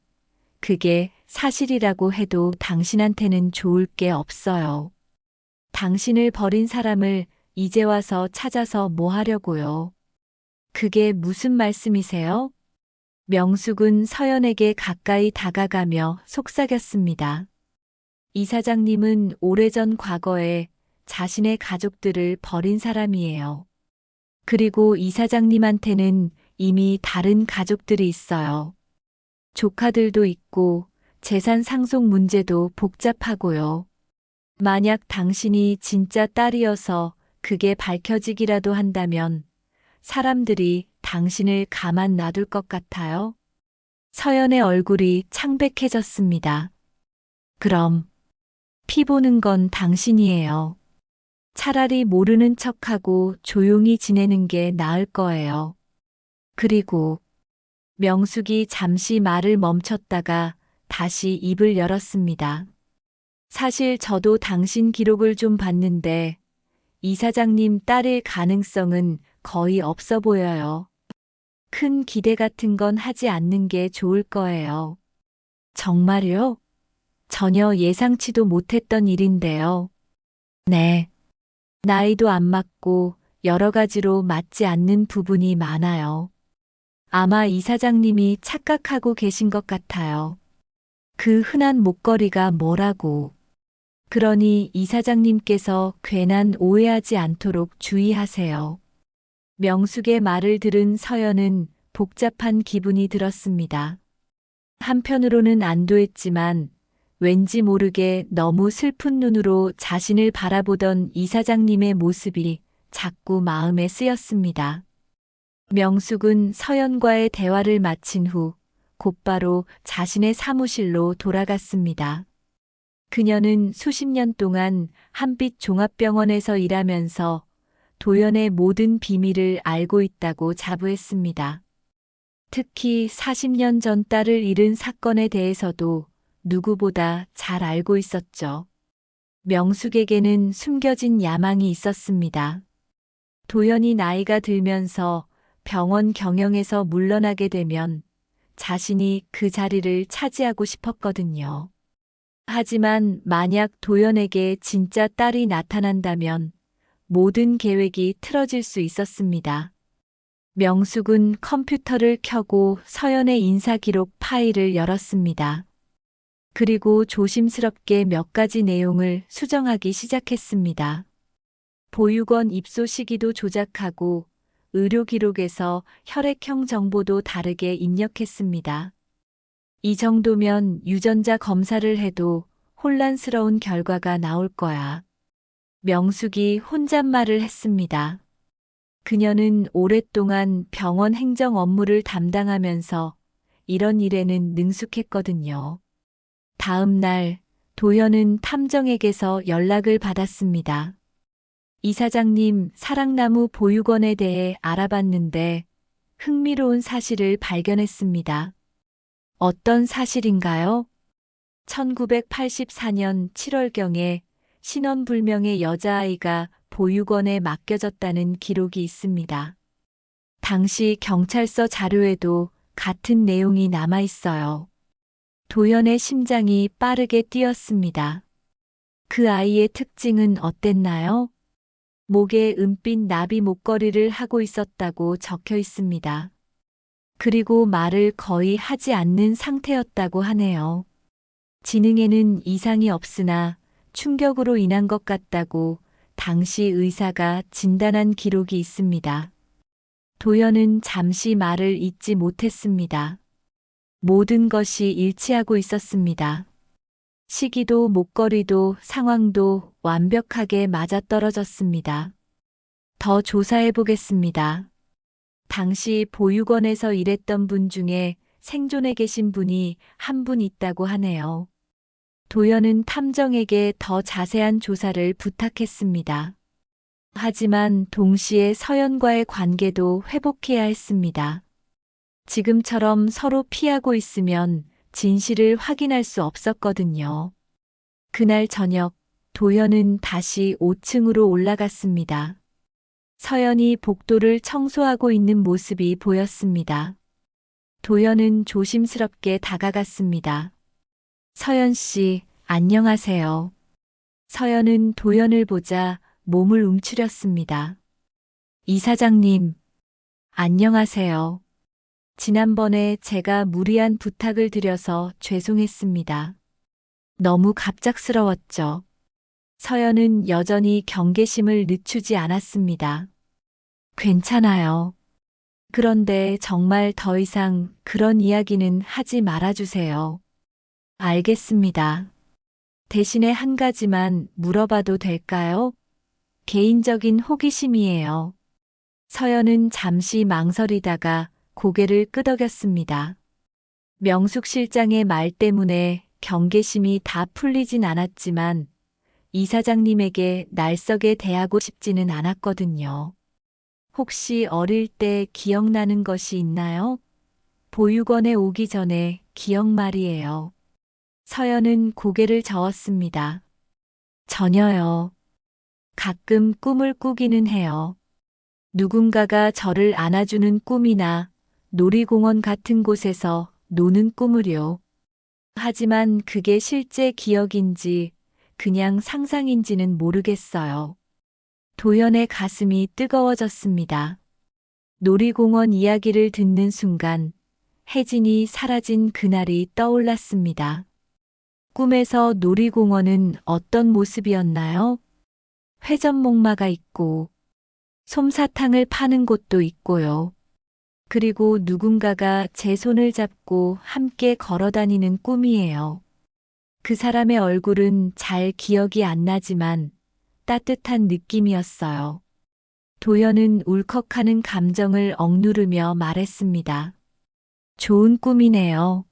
그게 사실이라고 해도 당신한테는 좋을 게 없어요. 당신을 버린 사람을 이제 와서 찾아서 뭐 하려고요? 그게 무슨 말씀이세요? 명숙은 서연에게 가까이 다가가며 속삭였습니다. 이 사장님은 오래전 과거에 자신의 가족들을 버린 사람이에요. 그리고 이 사장님한테는 이미 다른 가족들이 있어요. 조카들도 있고 재산 상속 문제도 복잡하고요. 만약 당신이 진짜 딸이어서 그게 밝혀지기라도 한다면 사람들이 당신을 가만 놔둘 것 같아요? 서연의 얼굴이 창백해졌습니다. 그럼 피 보는 건 당신이에요. 차라리 모르는 척하고 조용히 지내는 게 나을 거예요. 그리고 명숙이 잠시 말을 멈췄다가 다시 입을 열었습니다. 사실 저도 당신 기록을 좀 봤는데 이 사장님 딸일 가능성은 거의 없어 보여요. 큰 기대 같은 건 하지 않는 게 좋을 거예요. 정말요? 전혀 예상치도 못했던 일인데요. 네. 나이도 안 맞고 여러 가지로 맞지 않는 부분이 많아요. 아마 이 사장님이 착각하고 계신 것 같아요. 그 흔한 목걸이가 뭐라고. 그러니 이 사장님께서 괜한 오해하지 않도록 주의하세요. 명숙의 말을 들은 서연은 복잡한 기분이 들었습니다. 한편으로는 안도했지만 왠지 모르게 너무 슬픈 눈으로 자신을 바라보던 이 사장님의 모습이 자꾸 마음에 쓰였습니다. 명숙은 서연과의 대화를 마친 후 곧바로 자신의 사무실로 돌아갔습니다. 그녀는 수십 년 동안 한빛 종합병원에서 일하면서 도연의 모든 비밀을 알고 있다고 자부했습니다. 특히 40년 전 딸을 잃은 사건에 대해서도 누구보다 잘 알고 있었죠. 명숙에게는 숨겨진 야망이 있었습니다. 도연이 나이가 들면서 병원 경영에서 물러나게 되면 자신이 그 자리를 차지하고 싶었거든요. 하지만 만약 도연에게 진짜 딸이 나타난다면 모든 계획이 틀어질 수 있었습니다. 명숙은 컴퓨터를 켜고 서연의 인사기록 파일을 열었습니다. 그리고 조심스럽게 몇 가지 내용을 수정하기 시작했습니다. 보육원 입소 시기도 조작하고 의료기록에서 혈액형 정보도 다르게 입력했습니다. 이 정도면 유전자 검사를 해도 혼란스러운 결과가 나올 거야. 명숙이 혼잣말을 했습니다. 그녀는 오랫동안 병원 행정 업무를 담당하면서 이런 일에는 능숙했거든요. 다음 날 도연은 탐정에게서 연락을 받았습니다. 이 사장님, 사랑나무 보육원에 대해 알아봤는데 흥미로운 사실을 발견했습니다. 어떤 사실인가요? 1984년 7월경에 신원불명의 여자아이가 보육원에 맡겨졌다는 기록이 있습니다. 당시 경찰서 자료에도 같은 내용이 남아 있어요. 도연의 심장이 빠르게 뛰었습니다. 그 아이의 특징은 어땠나요? 목에 은빛 나비 목걸이를 하고 있었다고 적혀 있습니다. 그리고 말을 거의 하지 않는 상태였다고 하네요. 지능에는 이상이 없으나 충격으로 인한 것 같다고 당시 의사가 진단한 기록이 있습니다. 도연은 잠시 말을 잇지 못했습니다. 모든 것이 일치하고 있었습니다. 시기도 목걸이도 상황도 완벽하게 맞아떨어졌습니다. 더 조사해 보겠습니다. 당시 보육원에서 일했던 분 중에 생존해 계신 분이 한 분 있다고 하네요. 도연은 탐정에게 더 자세한 조사를 부탁했습니다. 하지만 동시에 서연과의 관계도 회복해야 했습니다. 지금처럼 서로 피하고 있으면 진실을 확인할 수 없었거든요. 그날 저녁, 도연은 다시 5층으로 올라갔습니다. 서연이 복도를 청소하고 있는 모습이 보였습니다. 도연은 조심스럽게 다가갔습니다. 서연 씨, 안녕하세요. 서연은 도연을 보자 몸을 움츠렸습니다. 이사장님, 안녕하세요. 지난번에 제가 무리한 부탁을 드려서 죄송했습니다. 너무 갑작스러웠죠. 서연은 여전히 경계심을 늦추지 않았습니다. 괜찮아요. 그런데 정말 더 이상 그런 이야기는 하지 말아주세요. 알겠습니다. 대신에 한 가지만 물어봐도 될까요? 개인적인 호기심이에요. 서연은 잠시 망설이다가 고개를 끄덕였습니다. 명숙 실장의 말 때문에 경계심이 다 풀리진 않았지만 이사장님에게 날썩에 대하고 싶지는 않았거든요. 혹시 어릴 때 기억나는 것이 있나요? 보육원에 오기 전에 기억 말이에요. 서연은 고개를 저었습니다. 전혀요. 가끔 꿈을 꾸기는 해요. 누군가가 저를 안아주는 꿈이나 놀이공원 같은 곳에서 노는 꿈을요. 하지만 그게 실제 기억인지 그냥 상상인지는 모르겠어요. 도연의 가슴이 뜨거워졌습니다. 놀이공원 이야기를 듣는 순간 혜진이 사라진 그날이 떠올랐습니다. 꿈에서 놀이공원은 어떤 모습이었나요? 회전목마가 있고 솜사탕을 파는 곳도 있고요. 그리고 누군가가 제 손을 잡고 함께 걸어다니는 꿈이에요. 그 사람의 얼굴은 잘 기억이 안 나지만 따뜻한 느낌이었어요. 도연은 울컥하는 감정을 억누르며 말했습니다. 좋은 꿈이네요.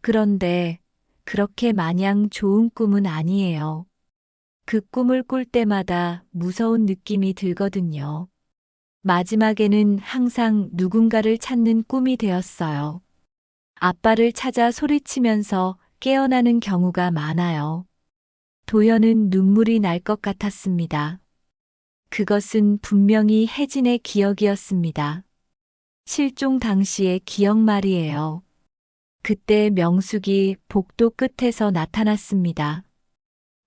그런데 그렇게 마냥 좋은 꿈은 아니에요. 그 꿈을 꿀 때마다 무서운 느낌이 들거든요. 마지막에는 항상 누군가를 찾는 꿈이 되었어요. 아빠를 찾아 소리치면서 깨어나는 경우가 많아요. 도연은 눈물이 날 것 같았습니다. 그것은 분명히 혜진의 기억이었습니다. 실종 당시의 기억 말이에요. 그때 명숙이 복도 끝에서 나타났습니다.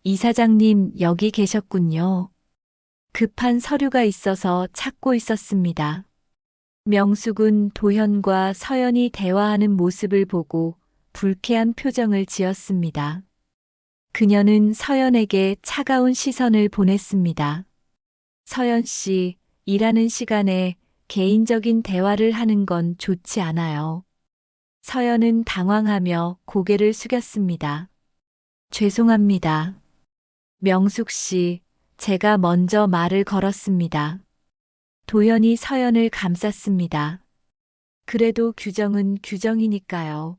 이사장님 여기 계셨군요. 급한 서류가 있어서 찾고 있었습니다. 명숙은 도현과 서연이 대화하는 모습을 보고 불쾌한 표정을 지었습니다. 그녀는 서연에게 차가운 시선을 보냈습니다. 서연 씨, 일하는 시간에 개인적인 대화를 하는 건 좋지 않아요. 서연은 당황하며 고개를 숙였습니다. 죄송합니다. 명숙 씨, 제가 먼저 말을 걸었습니다. 도연이 서연을 감쌌습니다. 그래도 규정은 규정이니까요.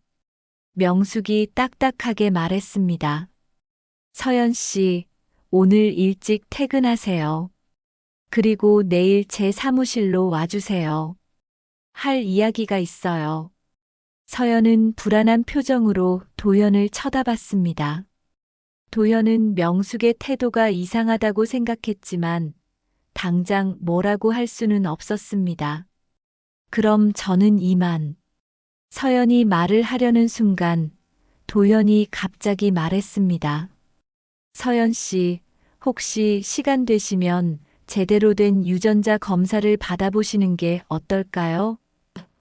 명숙이 딱딱하게 말했습니다. 서연 씨, 오늘 일찍 퇴근하세요. 그리고 내일 제 사무실로 와주세요. 할 이야기가 있어요. 서연은 불안한 표정으로 도연을 쳐다봤습니다. 도연은 명숙의 태도가 이상하다고 생각했지만 당장 뭐라고 할 수는 없었습니다. 그럼 저는 이만. 서연이 말을 하려는 순간 도연이 갑자기 말했습니다. 서연 씨, 혹시 시간 되시면 제대로 된 유전자 검사를 받아보시는 게 어떨까요?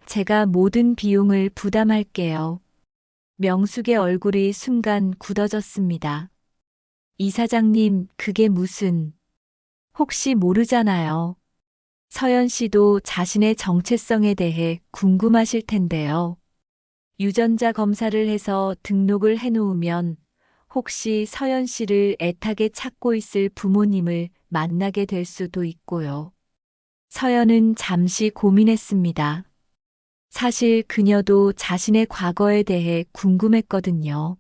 제가 모든 비용을 부담할게요. 명숙의 얼굴이 순간 굳어졌습니다. 이사장님, 그게 무슨... 혹시 모르잖아요. 서연 씨도 자신의 정체성에 대해 궁금하실 텐데요. 유전자 검사를 해서 등록을 해놓으면 혹시 서연 씨를 애타게 찾고 있을 부모님을 만나게 될 수도 있고요. 서연은 잠시 고민했습니다. 사실 그녀도 자신의 과거에 대해 궁금했거든요.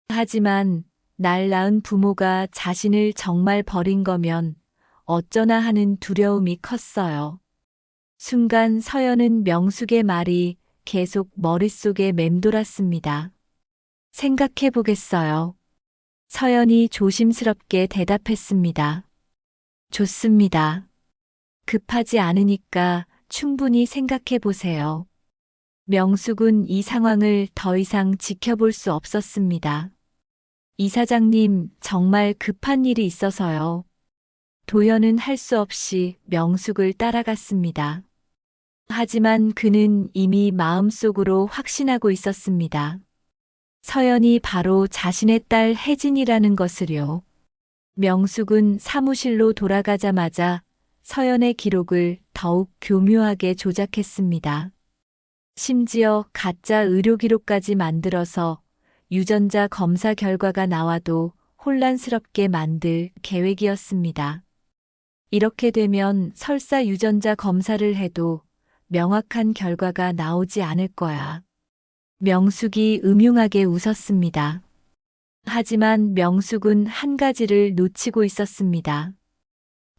하지만 날 낳은 부모가 자신을 정말 버린 거면 어쩌나 하는 두려움이 컸어요. 순간 서연은 명숙의 말이 계속 머릿속에 맴돌았습니다. 생각해 보겠어요. 서연이 조심스럽게 대답했습니다. 좋습니다. 급하지 않으니까 충분히 생각해 보세요. 명숙은 이 상황을 더 이상 지켜볼 수 없었습니다. 이사장님, 정말 급한 일이 있어서요. 도연은 할 수 없이 명숙을 따라갔습니다. 하지만 그는 이미 마음속으로 확신하고 있었습니다. 서연이 바로 자신의 딸 혜진이라는 것을요. 명숙은 사무실로 돌아가자마자 서연의 기록을 더욱 교묘하게 조작했습니다. 심지어 가짜 의료 기록까지 만들어서 유전자 검사 결과가 나와도 혼란스럽게 만들 계획이었습니다. 이렇게 되면 설사 유전자 검사를 해도 명확한 결과가 나오지 않을 거야. 명숙이 음흉하게 웃었습니다. 하지만 명숙은 한 가지를 놓치고 있었습니다.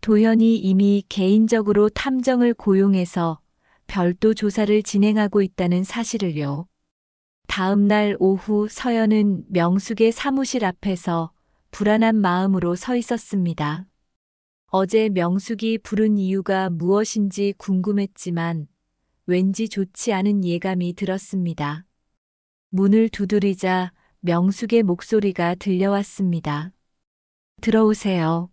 도현이 이미 개인적으로 탐정을 고용해서 별도 조사를 진행하고 있다는 사실을요. 다음 날 오후 서연은 명숙의 사무실 앞에서 불안한 마음으로 서 있었습니다. 어제 명숙이 부른 이유가 무엇인지 궁금했지만 왠지 좋지 않은 예감이 들었습니다. 문을 두드리자 명숙의 목소리가 들려왔습니다. 들어오세요.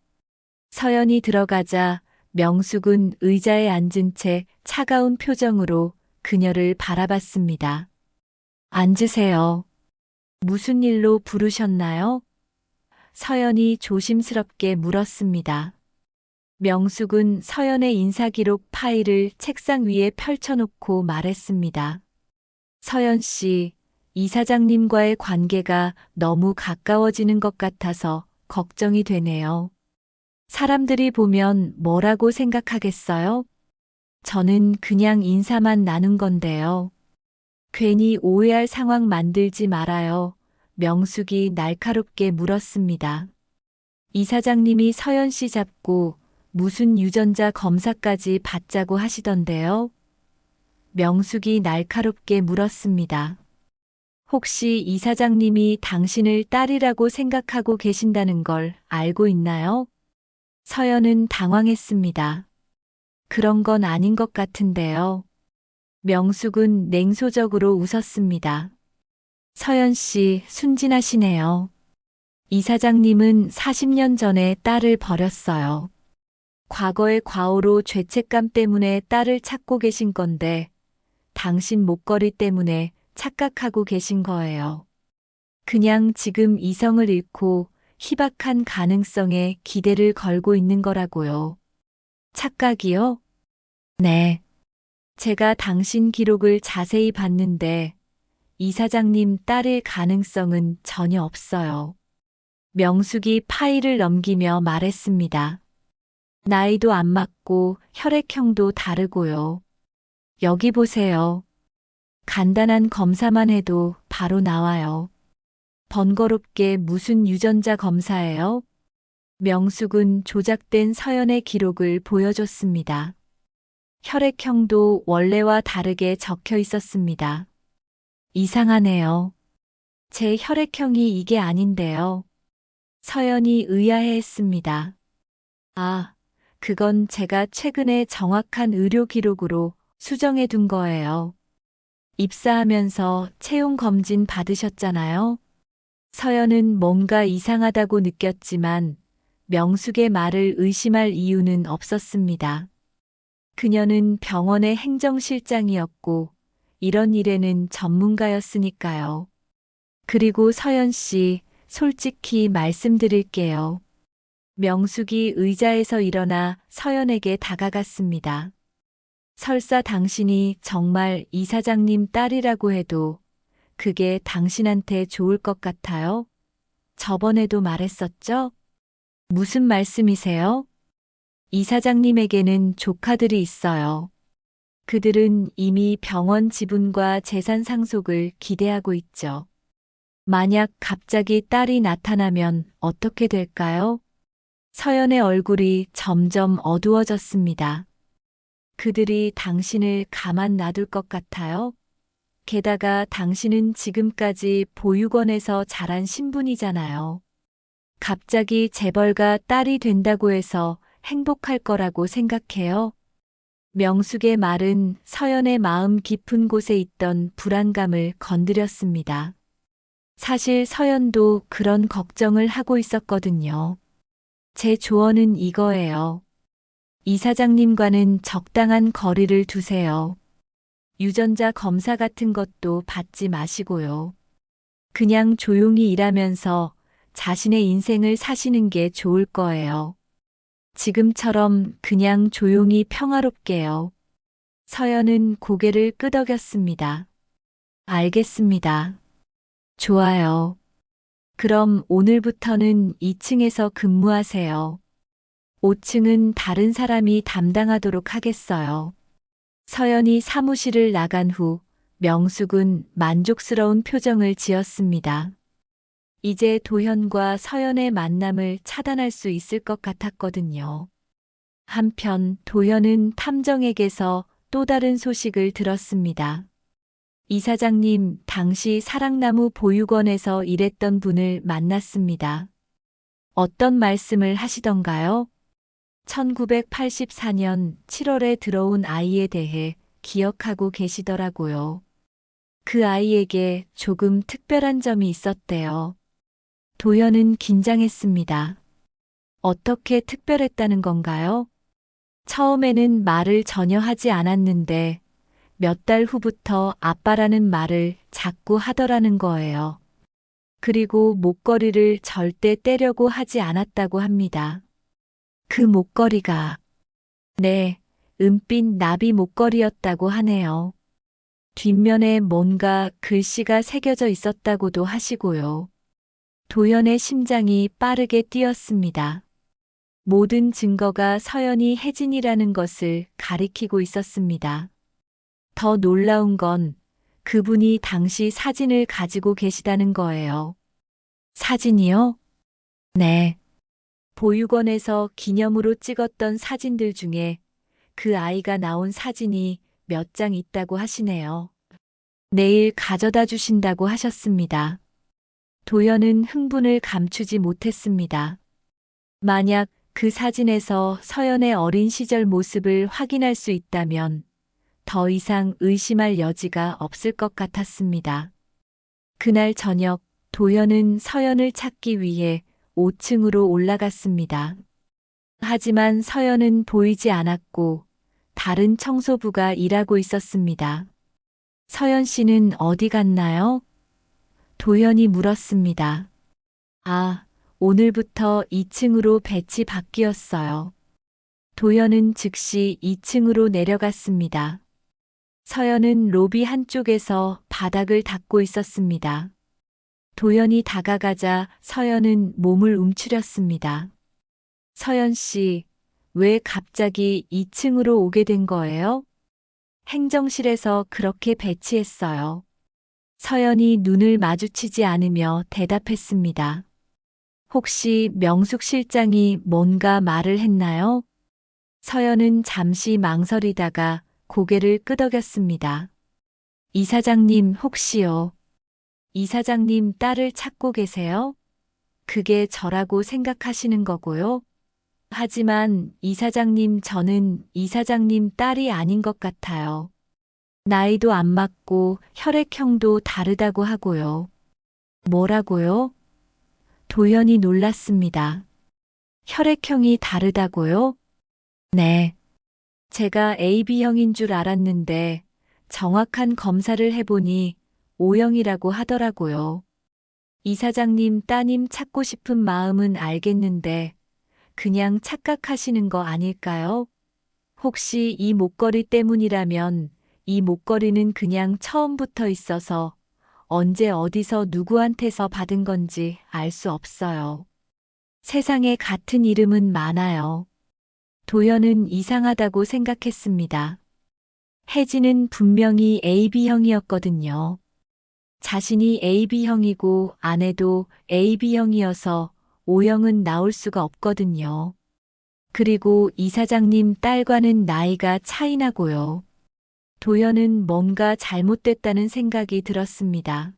서연이 들어가자 명숙은 의자에 앉은 채 차가운 표정으로 그녀를 바라봤습니다. 앉으세요. 무슨 일로 부르셨나요? 서연이 조심스럽게 물었습니다. 명숙은 서연의 인사기록 파일을 책상 위에 펼쳐놓고 말했습니다. 서연 씨, 이사장님과의 관계가 너무 가까워지는 것 같아서 걱정이 되네요. 사람들이 보면 뭐라고 생각하겠어요? 저는 그냥 인사만 나눈 건데요. 괜히 오해할 상황 만들지 말아요. 명숙이 날카롭게 물었습니다. 이사장님이 서연 씨 잡고 무슨 유전자 검사까지 받자고 하시던데요? 명숙이 날카롭게 물었습니다. 혹시 이사장님이 당신을 딸이라고 생각하고 계신다는 걸 알고 있나요? 서연은 당황했습니다. 그런 건 아닌 것 같은데요. 명숙은 냉소적으로 웃었습니다. 서연 씨, 순진하시네요. 이사장님은 40년 전에 딸을 버렸어요. 과거의 과오로 죄책감 때문에 딸을 찾고 계신 건데, 당신 목걸이 때문에 착각하고 계신 거예요. 그냥 지금 이성을 잃고 희박한 가능성에 기대를 걸고 있는 거라고요. 착각이요? 네. 제가 당신 기록을 자세히 봤는데 이사장님 딸일 가능성은 전혀 없어요. 명숙이 파일을 넘기며 말했습니다. 나이도 안 맞고 혈액형도 다르고요. 여기 보세요. 간단한 검사만 해도 바로 나와요. 번거롭게 무슨 유전자 검사예요? 명숙은 조작된 서연의 기록을 보여줬습니다. 혈액형도 원래와 다르게 적혀 있었습니다. 이상하네요. 제 혈액형이 이게 아닌데요. 서연이 의아해했습니다. 아, 그건 제가 최근에 정확한 의료 기록으로 수정해 둔 거예요. 입사하면서 채용 검진 받으셨잖아요. 서연은 뭔가 이상하다고 느꼈지만 명숙의 말을 의심할 이유는 없었습니다. 그녀는 병원의 행정실장이었고 이런 일에는 전문가였으니까요. 그리고 서연 씨, 솔직히 말씀드릴게요. 명숙이 의자에서 일어나 서연에게 다가갔습니다. 설사 당신이 정말 이사장님 딸이라고 해도 그게 당신한테 좋을 것 같아요? 저번에도 말했었죠? 무슨 말씀이세요? 이사장님에게는 조카들이 있어요. 그들은 이미 병원 지분과 재산 상속을 기대하고 있죠. 만약 갑자기 딸이 나타나면 어떻게 될까요? 서연의 얼굴이 점점 어두워졌습니다. 그들이 당신을 가만 놔둘 것 같아요? 게다가 당신은 지금까지 보육원에서 자란 신분이잖아요. 갑자기 재벌가 딸이 된다고 해서 행복할 거라고 생각해요? 명숙의 말은 서연의 마음 깊은 곳에 있던 불안감을 건드렸습니다. 사실 서연도 그런 걱정을 하고 있었거든요. 제 조언은 이거예요. 이사장님과는 적당한 거리를 두세요. 유전자 검사 같은 것도 받지 마시고요. 그냥 조용히 일하면서 자신의 인생을 사시는 게 좋을 거예요. 지금처럼 그냥 조용히 평화롭게요. 서연은 고개를 끄덕였습니다. 알겠습니다. 좋아요. 그럼 오늘부터는 2층에서 근무하세요. 5층은 다른 사람이 담당하도록 하겠어요. 서연이 사무실을 나간 후 명숙은 만족스러운 표정을 지었습니다. 이제 도현과 서연의 만남을 차단할 수 있을 것 같았거든요. 한편 도현은 탐정에게서 또 다른 소식을 들었습니다. 이사장님, 당시 사랑나무 보육원에서 일했던 분을 만났습니다. 어떤 말씀을 하시던가요? 1984년 7월에 들어온 아이에 대해 기억하고 계시더라고요. 그 아이에게 조금 특별한 점이 있었대요. 도현은 긴장했습니다. 어떻게 특별했다는 건가요? 처음에는 말을 전혀 하지 않았는데 몇 달 후부터 아빠라는 말을 자꾸 하더라는 거예요. 그리고 목걸이를 절대 떼려고 하지 않았다고 합니다. 그 목걸이가, 네, 은빛 나비 목걸이였다고 하네요. 뒷면에 뭔가 글씨가 새겨져 있었다고도 하시고요. 도연의 심장이 빠르게 뛰었습니다. 모든 증거가 서연이 혜진이라는 것을 가리키고 있었습니다. 더 놀라운 건 그분이 당시 사진을 가지고 계시다는 거예요. 사진이요? 네. 보육원에서 기념으로 찍었던 사진들 중에 그 아이가 나온 사진이 몇 장 있다고 하시네요. 내일 가져다 주신다고 하셨습니다. 도연은 흥분을 감추지 못했습니다. 만약 그 사진에서 서연의 어린 시절 모습을 확인할 수 있다면 더 이상 의심할 여지가 없을 것 같았습니다. 그날 저녁 도연은 서연을 찾기 위해 5층으로 올라갔습니다. 하지만 서연은 보이지 않았고 다른 청소부가 일하고 있었습니다. 서연 씨는 어디 갔나요? 도연이 물었습니다. 아, 오늘부터 2층으로 배치 바뀌었어요. 도연은 즉시 2층으로 내려갔습니다. 서연은 로비 한쪽에서 바닥을 닦고 있었습니다. 도연이 다가가자 서연은 몸을 움츠렸습니다. 서연 씨, 왜 갑자기 2층으로 오게 된 거예요? 행정실에서 그렇게 배치했어요. 서연이 눈을 마주치지 않으며 대답했습니다. 혹시 명숙 실장이 뭔가 말을 했나요? 서연은 잠시 망설이다가 고개를 끄덕였습니다. 이사장님 혹시요? 이사장님 딸을 찾고 계세요? 그게 저라고 생각하시는 거고요. 하지만 이사장님 저는 이사장님 딸이 아닌 것 같아요. 나이도 안 맞고 혈액형도 다르다고 하고요. 뭐라고요? 도연이 놀랐습니다. 혈액형이 다르다고요? 네. 제가 AB형인 줄 알았는데 정확한 검사를 해보니 O형이라고 하더라고요. 이사장님 따님 찾고 싶은 마음은 알겠는데 그냥 착각하시는 거 아닐까요? 혹시 이 목걸이 때문이라면 이 목걸이는 그냥 처음부터 있어서 언제 어디서 누구한테서 받은 건지 알 수 없어요. 세상에 같은 이름은 많아요. 도연은 이상하다고 생각했습니다. 혜진은 분명히 AB형이었거든요. 자신이 AB형이고 아내도 AB형이어서 O형은 나올 수가 없거든요. 그리고 이사장님 딸과는 나이가 차이 나고요. 도연은 뭔가 잘못됐다는 생각이 들었습니다.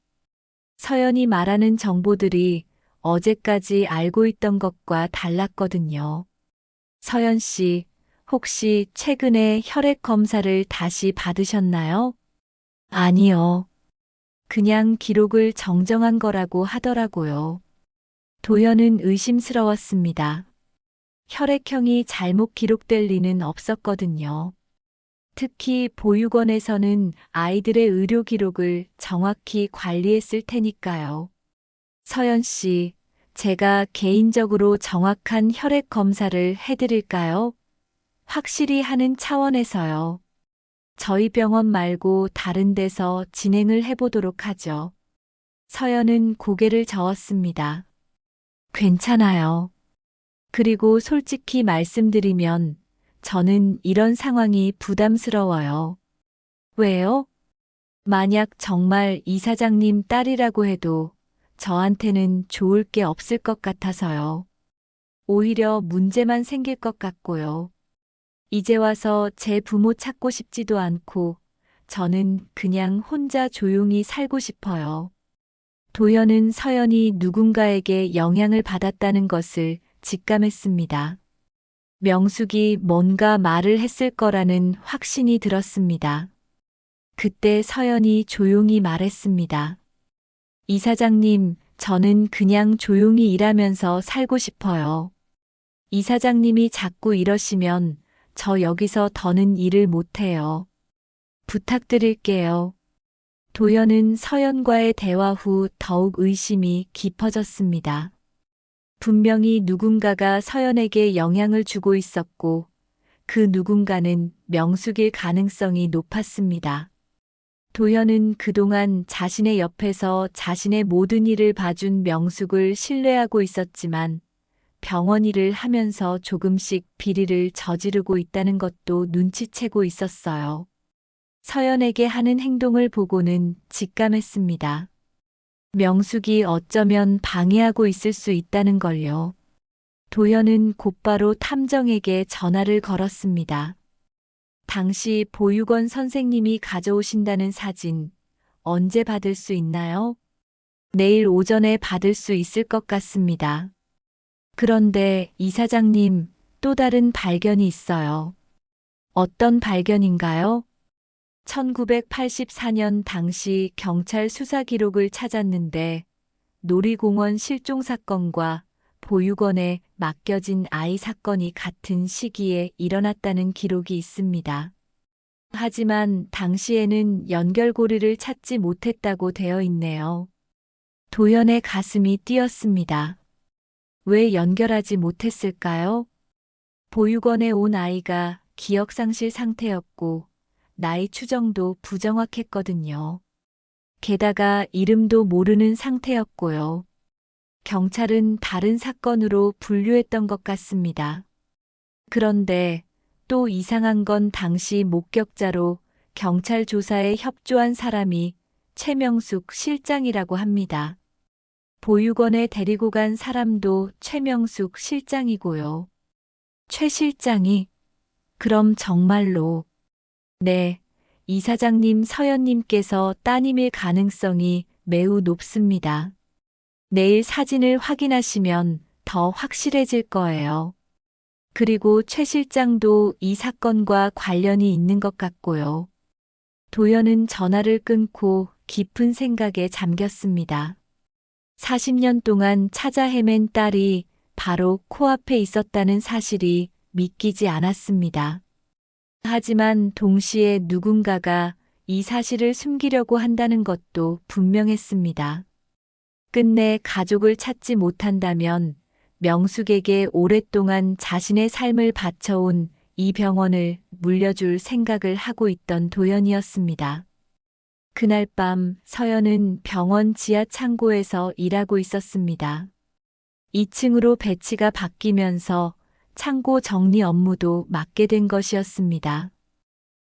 서연이 말하는 정보들이 어제까지 알고 있던 것과 달랐거든요. 서연 씨, 혹시 최근에 혈액 검사를 다시 받으셨나요? 아니요. 그냥 기록을 정정한 거라고 하더라고요. 도연은 의심스러웠습니다. 혈액형이 잘못 기록될 리는 없었거든요. 특히 보육원에서는 아이들의 의료 기록을 정확히 관리했을 테니까요. 서연 씨, 제가 개인적으로 정확한 혈액 검사를 해드릴까요? 확실히 하는 차원에서요. 저희 병원 말고 다른 데서 진행을 해보도록 하죠. 서연은 고개를 저었습니다. 괜찮아요. 그리고 솔직히 말씀드리면 저는 이런 상황이 부담스러워요. 왜요? 만약 정말 이사장님 딸이라고 해도 저한테는 좋을 게 없을 것 같아서요. 오히려 문제만 생길 것 같고요. 이제 와서 제 부모 찾고 싶지도 않고 저는 그냥 혼자 조용히 살고 싶어요. 도연은 서연이 누군가에게 영향을 받았다는 것을 직감했습니다. 명숙이 뭔가 말을 했을 거라는 확신이 들었습니다. 그때 서연이 조용히 말했습니다. 이사장님, 저는 그냥 조용히 일하면서 살고 싶어요. 이사장님이 자꾸 이러시면 저 여기서 더는 일을 못해요. 부탁드릴게요. 도연은 서연과의 대화 후 더욱 의심이 깊어졌습니다. 분명히 누군가가 서연에게 영향을 주고 있었고 그 누군가는 명숙일 가능성이 높았습니다. 도연은 그동안 자신의 옆에서 자신의 모든 일을 봐준 명숙을 신뢰하고 있었지만 병원 일을 하면서 조금씩 비리를 저지르고 있다는 것도 눈치채고 있었어요. 서연에게 하는 행동을 보고는 직감했습니다. 명숙이 어쩌면 방해하고 있을 수 있다는 걸요. 도연은 곧바로 탐정에게 전화를 걸었습니다. 당시 보육원 선생님이 가져오신다는 사진 언제 받을 수 있나요? 내일 오전에 받을 수 있을 것 같습니다. 그런데 이사장님, 또 다른 발견이 있어요. 어떤 발견인가요? 1984년 당시 경찰 수사 기록을 찾았는데 놀이공원 실종 사건과 보육원에 맡겨진 아이 사건이 같은 시기에 일어났다는 기록이 있습니다. 하지만 당시에는 연결고리를 찾지 못했다고 되어 있네요. 도연의 가슴이 뛰었습니다. 왜 연결하지 못했을까요? 보육원에 온 아이가 기억상실 상태였고 나이 추정도 부정확했거든요. 게다가 이름도 모르는 상태였고요. 경찰은 다른 사건으로 분류했던 것 같습니다. 그런데 또 이상한 건 당시 목격자로 경찰 조사에 협조한 사람이 최명숙 실장이라고 합니다. 보육원에 데리고 간 사람도 최명숙 실장이고요. 최 실장이? 그럼 정말로. 네, 이사장님 서연님께서 따님일 가능성이 매우 높습니다. 내일 사진을 확인하시면 더 확실해질 거예요. 그리고 최 실장도 이 사건과 관련이 있는 것 같고요. 도연은 전화를 끊고 깊은 생각에 잠겼습니다. 40년 동안 찾아 헤맨 딸이 바로 코앞에 있었다는 사실이 믿기지 않았습니다. 하지만 동시에 누군가가 이 사실을 숨기려고 한다는 것도 분명했습니다. 끝내 가족을 찾지 못한다면 명숙에게 오랫동안 자신의 삶을 바쳐온 이 병원을 물려줄 생각을 하고 있던 도연이었습니다. 그날 밤 서연은 병원 지하 창고에서 일하고 있었습니다. 2층으로 배치가 바뀌면서 창고 정리 업무도 맡게 된 것이었습니다.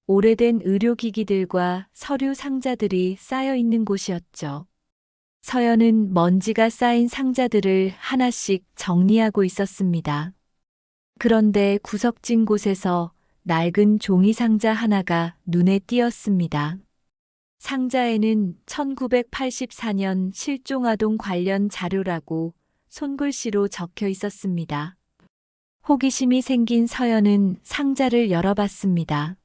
오래된 의료기기들과 서류 상자들이 쌓여 있는 곳이었죠. 서연은 먼지가 쌓인 상자들을 하나씩 정리하고 있었습니다. 그런데 구석진 곳에서 낡은 종이 상자 하나가 눈에 띄었습니다. 상자에는 1984년 실종아동 관련 자료라고 손글씨로 적혀 있었습니다. 호기심이 생긴 서연은 상자를 열어봤습니다.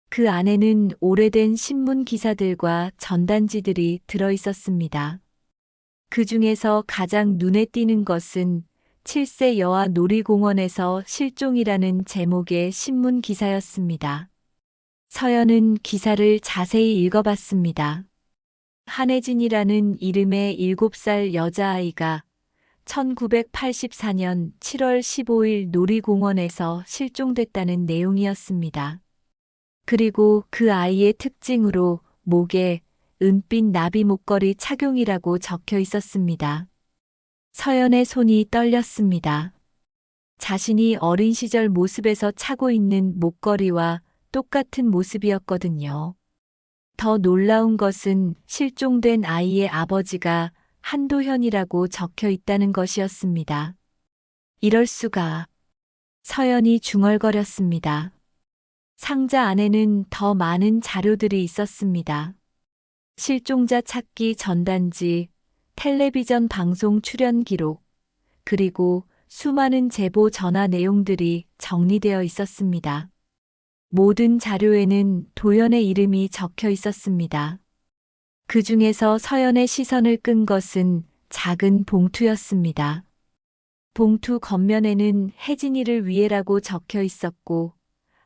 그 안에는 오래된 신문 기사들과 전단지들이 들어 있었습니다. 그 중에서 가장 눈에 띄는 것은 7세 여아 놀이공원에서 실종이라는 제목의 신문 기사였습니다. 서연은 기사를 자세히 읽어봤습니다. 한혜진이라는 이름의 7살 여자아이가 1984년 7월 15일 놀이공원에서 실종됐다는 내용이었습니다. 그리고 그 아이의 특징으로 목에 은빛 나비 목걸이 착용이라고 적혀 있었습니다. 서연의 손이 떨렸습니다. 자신이 어린 시절 모습에서 차고 있는 목걸이와 똑같은 모습이었거든요. 더 놀라운 것은 실종된 아이의 아버지가 한도현이라고 적혀 있다는 것이었습니다. 이럴 수가. 서연이 중얼거렸습니다. 상자 안에는 더 많은 자료들이 있었습니다. 실종자 찾기 전단지, 텔레비전 방송 출연 기록, 그리고 수많은 제보 전화 내용들이 정리되어 있었습니다. 모든 자료에는 도연의 이름이 적혀 있었습니다. 그 중에서 서연의 시선을 끈 것은 작은 봉투였습니다. 봉투 겉면에는 혜진이를 위해라고 적혀 있었고,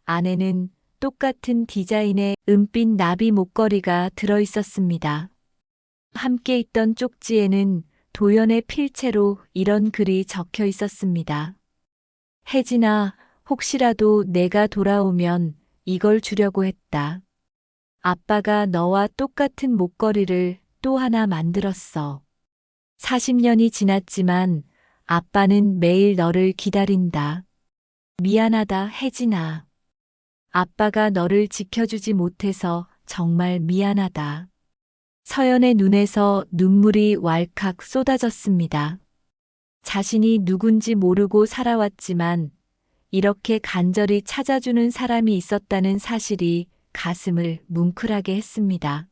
안에는 똑같은 디자인의 은빛 나비 목걸이가 들어 있었습니다. 함께 있던 쪽지에는 도연의 필체로 이런 글이 적혀 있었습니다. 혜진아, 혹시라도 내가 돌아오면 이걸 주려고 했다. 아빠가 너와 똑같은 목걸이를 또 하나 만들었어. 40년이 지났지만 아빠는 매일 너를 기다린다. 미안하다, 혜진아. 아빠가 너를 지켜주지 못해서 정말 미안하다. 서연의 눈에서 눈물이 왈칵 쏟아졌습니다. 자신이 누군지 모르고 살아왔지만 이렇게 간절히 찾아주는 사람이 있었다는 사실이 가슴을 뭉클하게 했습니다.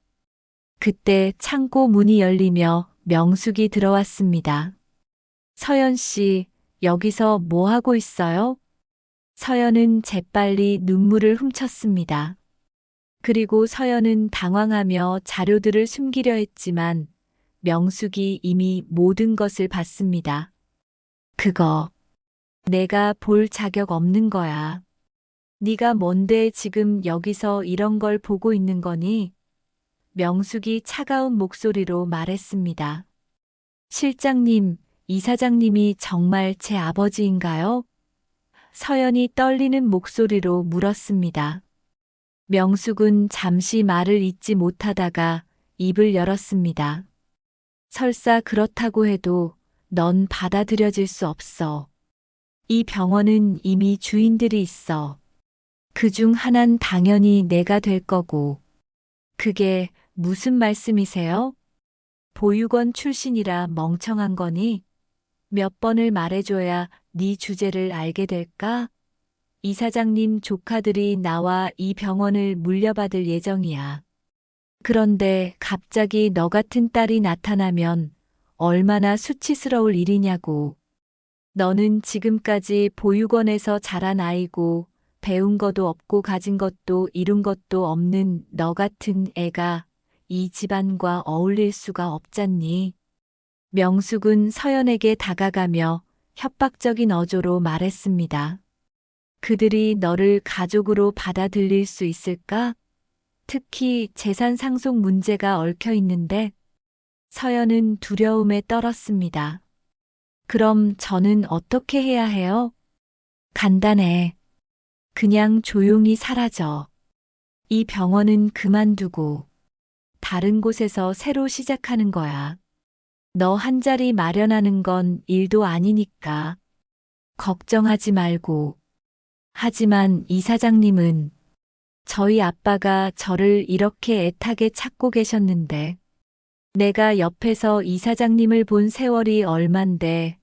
그때 창고 문이 열리며 명숙이 들어왔습니다. 서연 씨, 여기서 뭐 하고 있어요? 서연은 재빨리 눈물을 훔쳤습니다. 그리고 서연은 당황하며 자료들을 숨기려 했지만 명숙이 이미 모든 것을 봤습니다. 그거 내가 볼 자격 없는 거야. 네가 뭔데 지금 여기서 이런 걸 보고 있는 거니? 명숙이 차가운 목소리로 말했습니다. 실장님, 이사장님이 정말 제 아버지인가요? 서연이 떨리는 목소리로 물었습니다. 명숙은 잠시 말을 잇지 못하다가 입을 열었습니다. 설사 그렇다고 해도 넌 받아들여질 수 없어. 이 병원은 이미 주인들이 있어. 그중 하나는 당연히 내가 될 거고. 그게 무슨 말씀이세요? 보육원 출신이라 멍청한 거니? 몇 번을 말해줘야 네 주제를 알게 될까? 이사장님 조카들이 나와 이 병원을 물려받을 예정이야. 그런데 갑자기 너 같은 딸이 나타나면 얼마나 수치스러울 일이냐고. 너는 지금까지 보육원에서 자란 아이고 배운 것도 없고 가진 것도 이룬 것도 없는 너 같은 애가 이 집안과 어울릴 수가 없잖니. 명숙은 서연에게 다가가며 협박적인 어조로 말했습니다. 그들이 너를 가족으로 받아들일 수 있을까? 특히 재산 상속 문제가 얽혀 있는데. 서연은 두려움에 떨었습니다. 그럼 저는 어떻게 해야 해요? 간단해. 그냥 조용히 사라져. 이 병원은 그만두고 다른 곳에서 새로 시작하는 거야. 너 한 자리 마련하는 건 일도 아니니까. 걱정하지 말고. 하지만 이사장님은 저희 아빠가 저를 이렇게 애타게 찾고 계셨는데 내가 옆에서 이사장님을 본 세월이 얼만데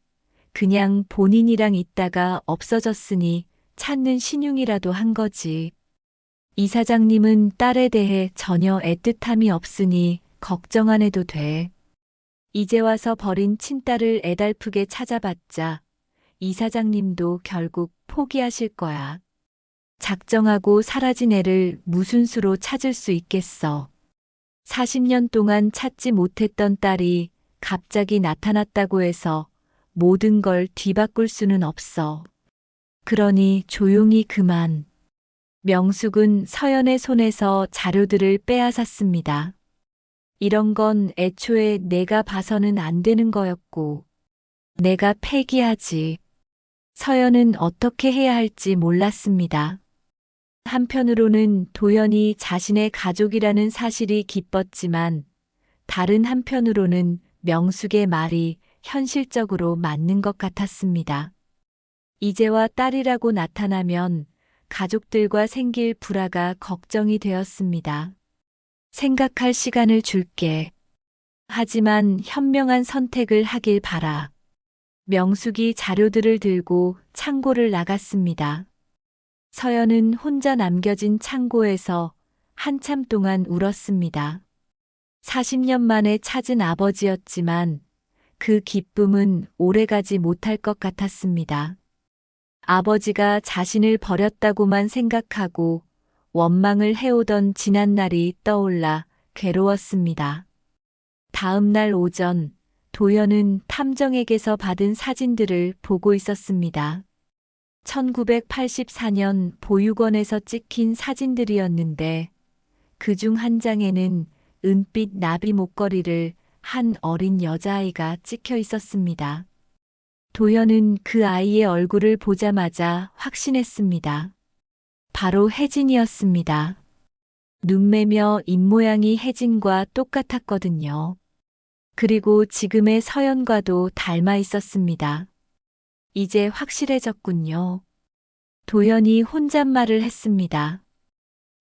그냥 본인이랑 있다가 없어졌으니 찾는 신용이라도 한 거지. 이사장님은 딸에 대해 전혀 애틋함이 없으니 걱정 안 해도 돼. 이제 와서 버린 친딸을 애달프게 찾아봤자 이사장님도 결국 포기하실 거야. 작정하고 사라진 애를 무슨 수로 찾을 수 있겠어. 40년 동안 찾지 못했던 딸이 갑자기 나타났다고 해서 모든 걸 뒤바꿀 수는 없어. 그러니 조용히 그만. 명숙은 서연의 손에서 자료들을 빼앗았습니다. 이런 건 애초에 내가 봐서는 안 되는 거였고, 내가 폐기하지. 서연은 어떻게 해야 할지 몰랐습니다. 한편으로는 도연이 자신의 가족이라는 사실이 기뻤지만, 다른 한편으로는 명숙의 말이 현실적으로 맞는 것 같았습니다. 이제와 딸이라고 나타나면 가족들과 생길 불화가 걱정이 되었습니다. 생각할 시간을 줄게. 하지만 현명한 선택을 하길 바라. 명숙이 자료들을 들고 창고를 나갔습니다. 서연은 혼자 남겨진 창고에서 한참 동안 울었습니다. 40년 만에 찾은 아버지였지만 그 기쁨은 오래가지 못할 것 같았습니다. 아버지가 자신을 버렸다고만 생각하고 원망을 해오던 지난날이 떠올라 괴로웠습니다. 다음 날 오전, 도연은 탐정에게서 받은 사진들을 보고 있었습니다. 1984년 보육원에서 찍힌 사진들이었는데 그 중 한 장에는 은빛 나비 목걸이를 한 어린 여자아이가 찍혀 있었습니다. 도연은 그 아이의 얼굴을 보자마자 확신했습니다. 바로 혜진이었습니다. 눈매며 입모양이 혜진과 똑같았거든요. 그리고 지금의 서연과도 닮아 있었습니다. 이제 확실해졌군요. 도연이 혼잣말을 했습니다.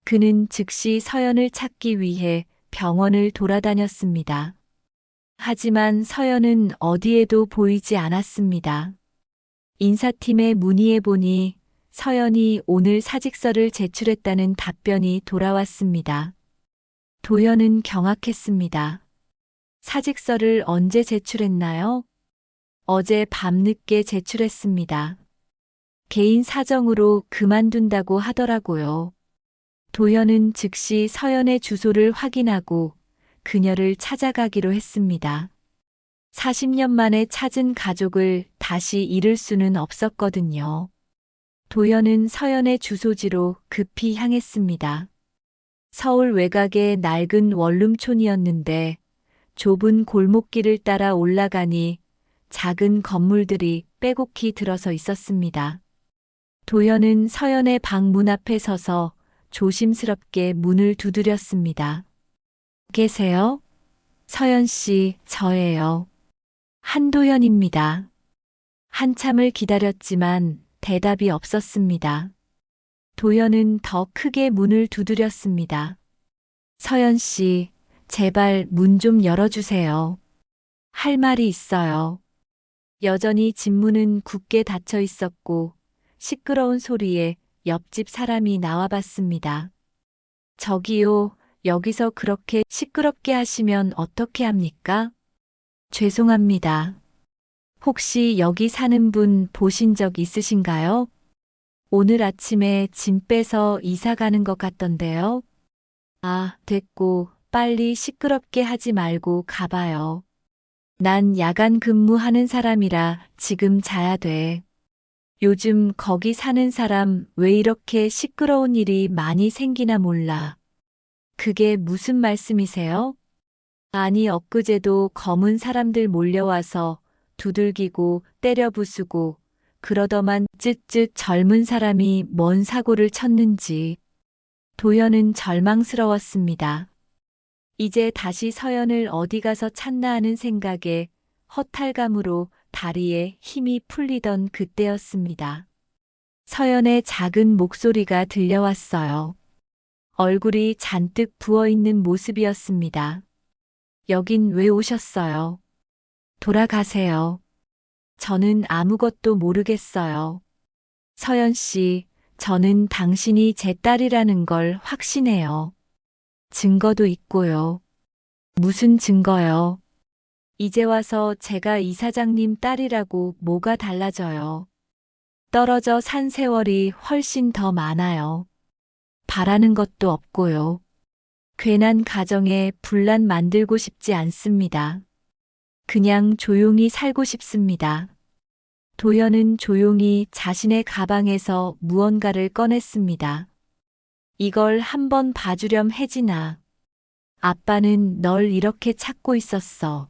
그는 즉시 서연을 찾기 위해 병원을 돌아다녔습니다. 하지만 서연은 어디에도 보이지 않았습니다. 인사팀에 문의해보니 서연이 오늘 사직서를 제출했다는 답변이 돌아왔습니다. 도연은 경악했습니다. 사직서를 언제 제출했나요? 어제 밤늦게 제출했습니다. 개인 사정으로 그만둔다고 하더라고요. 도연은 즉시 서연의 주소를 확인하고 그녀를 찾아가기로 했습니다. 40년 만에 찾은 가족을 다시 잃을 수는 없었거든요. 도연은 서연의 주소지로 급히 향했습니다. 서울 외곽의 낡은 원룸촌이었는데 좁은 골목길을 따라 올라가니 작은 건물들이 빼곡히 들어서 있었습니다. 도연은 서연의 방 문 앞에 서서 조심스럽게 문을 두드렸습니다. 계세요? 서연 씨, 저예요. 한도연입니다. 한참을 기다렸지만 대답이 없었습니다. 도연은 더 크게 문을 두드렸습니다. 서연 씨, 제발 문 좀 열어주세요. 할 말이 있어요. 여전히 집문은 굳게 닫혀 있었고 시끄러운 소리에 옆집 사람이 나와봤습니다. 저기요, 여기서 그렇게 시끄럽게 하시면 어떻게 합니까? 죄송합니다. 혹시 여기 사는 분 보신 적 있으신가요? 오늘 아침에 짐 빼서 이사 가는 것 같던데요. 아, 됐고, 빨리 시끄럽게 하지 말고 가봐요. 난 야간 근무하는 사람이라 지금 자야 돼. 요즘 거기 사는 사람 왜 이렇게 시끄러운 일이 많이 생기나 몰라. 그게 무슨 말씀이세요? 아니, 엊그제도 검은 사람들 몰려와서 두들기고 때려 부수고 그러더만 쯧쯧 젊은 사람이 뭔 사고를 쳤는지. 도연은 절망스러웠습니다. 이제 다시 서연을 어디 가서 찾나 하는 생각에 허탈감으로 다리에 힘이 풀리던 그때였습니다. 서연의 작은 목소리가 들려왔어요. 얼굴이 잔뜩 부어있는 모습이었습니다. 여긴 왜 오셨어요? 돌아가세요. 저는 아무것도 모르겠어요. 서연 씨, 저는 당신이 제 딸이라는 걸 확신해요. 증거도 있고요. 무슨 증거요? 이제 와서 제가 이사장님 딸이라고 뭐가 달라져요. 떨어져 산 세월이 훨씬 더 많아요. 바라는 것도 없고요. 괜한 가정에 분란 만들고 싶지 않습니다. 그냥 조용히 살고 싶습니다. 도연은 조용히 자신의 가방에서 무언가를 꺼냈습니다. 이걸 한번 봐주렴 혜진아. 아빠는 널 이렇게 찾고 있었어.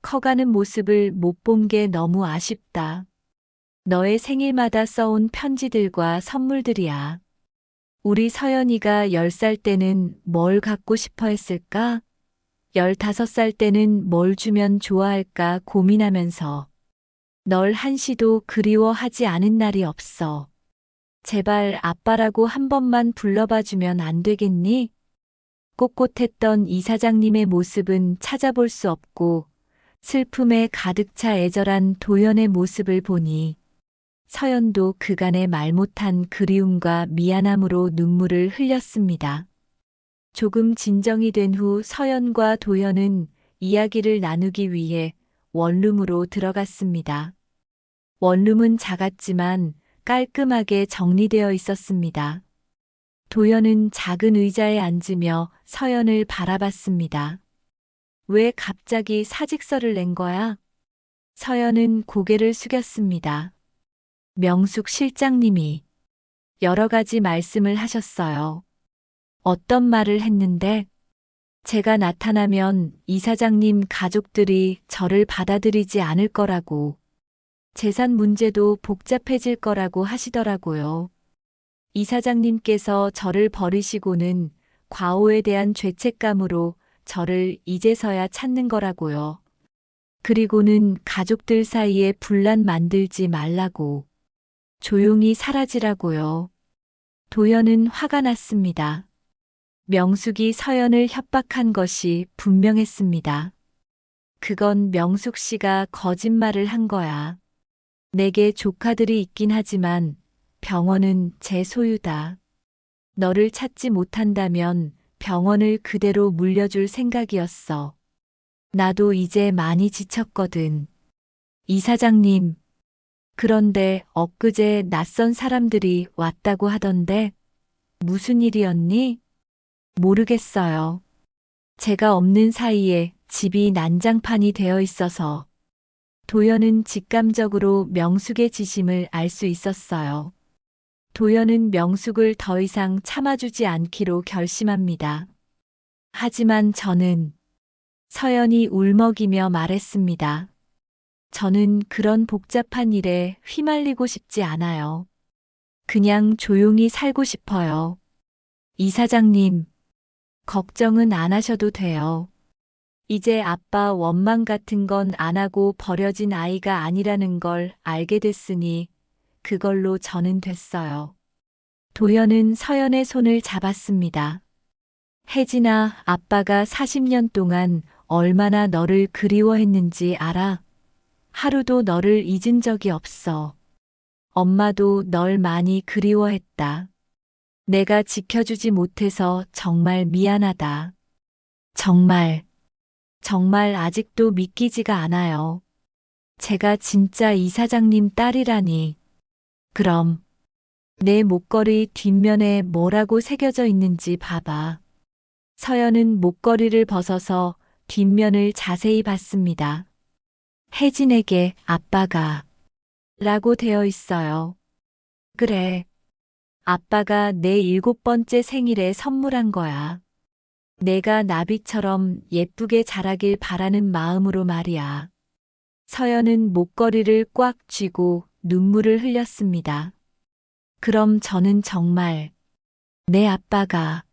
커가는 모습을 못 본 게 너무 아쉽다. 너의 생일마다 써온 편지들과 선물들이야. 우리 서연이가 10살 때는 뭘 갖고 싶어 했을까? 15살 때는 뭘 주면 좋아할까 고민하면서 널 한시도 그리워하지 않은 날이 없어. 제발 아빠라고 한 번만 불러봐 주면 안 되겠니? 꼿꼿했던 이사장님의 모습은 찾아볼 수 없고 슬픔에 가득 차 애절한 도연의 모습을 보니 서연도 그간의 말 못한 그리움과 미안함으로 눈물을 흘렸습니다. 조금 진정이 된 후 서연과 도연은 이야기를 나누기 위해 원룸으로 들어갔습니다. 원룸은 작았지만 깔끔하게 정리되어 있었습니다. 도연은 작은 의자에 앉으며 서연을 바라봤습니다. 왜 갑자기 사직서를 낸 거야? 서연은 고개를 숙였습니다. 명숙 실장님이 여러 가지 말씀을 하셨어요. 어떤 말을 했는데? 제가 나타나면 이사장님 가족들이 저를 받아들이지 않을 거라고, 재산 문제도 복잡해질 거라고 하시더라고요. 이사장님께서 저를 버리시고는 과오에 대한 죄책감으로 저를 이제서야 찾는 거라고요. 그리고는 가족들 사이에 분란 만들지 말라고, 조용히 사라지라고요. 도연은 화가 났습니다. 명숙이 서연을 협박한 것이 분명했습니다. 그건 명숙 씨가 거짓말을 한 거야. 내게 조카들이 있긴 하지만 병원은 제 소유다. 너를 찾지 못한다면 병원을 그대로 물려줄 생각이었어. 나도 이제 많이 지쳤거든. 이사장님. 그런데 엊그제 낯선 사람들이 왔다고 하던데 무슨 일이었니? 모르겠어요. 제가 없는 사이에 집이 난장판이 되어 있어서. 도연은 직감적으로 명숙의 지심을 알 수 있었어요. 도연은 명숙을 더 이상 참아주지 않기로 결심합니다. 하지만 저는 서연이 울먹이며 말했습니다. 저는 그런 복잡한 일에 휘말리고 싶지 않아요. 그냥 조용히 살고 싶어요. 이사장님, 걱정은 안 하셔도 돼요. 이제 아빠 원망 같은 건 안 하고 버려진 아이가 아니라는 걸 알게 됐으니 그걸로 저는 됐어요. 도연은 서연의 손을 잡았습니다. 혜진아, 아빠가 40년 동안 얼마나 너를 그리워했는지 알아? 하루도 너를 잊은 적이 없어. 엄마도 널 많이 그리워했다. 내가 지켜주지 못해서 정말 미안하다. 정말 아직도 믿기지가 않아요. 제가 진짜 이사장님 딸이라니. 그럼 내 목걸이 뒷면에 뭐라고 새겨져 있는지 봐봐. 서연은 목걸이를 벗어서 뒷면을 자세히 봤습니다. 혜진에게 아빠가 라고 되어 있어요. 그래. 아빠가 내 7번째 생일에 선물한 거야. 내가 나비처럼 예쁘게 자라길 바라는 마음으로 말이야. 서연은 목걸이를 꽉 쥐고 눈물을 흘렸습니다. 그럼 저는 정말 내 아빠가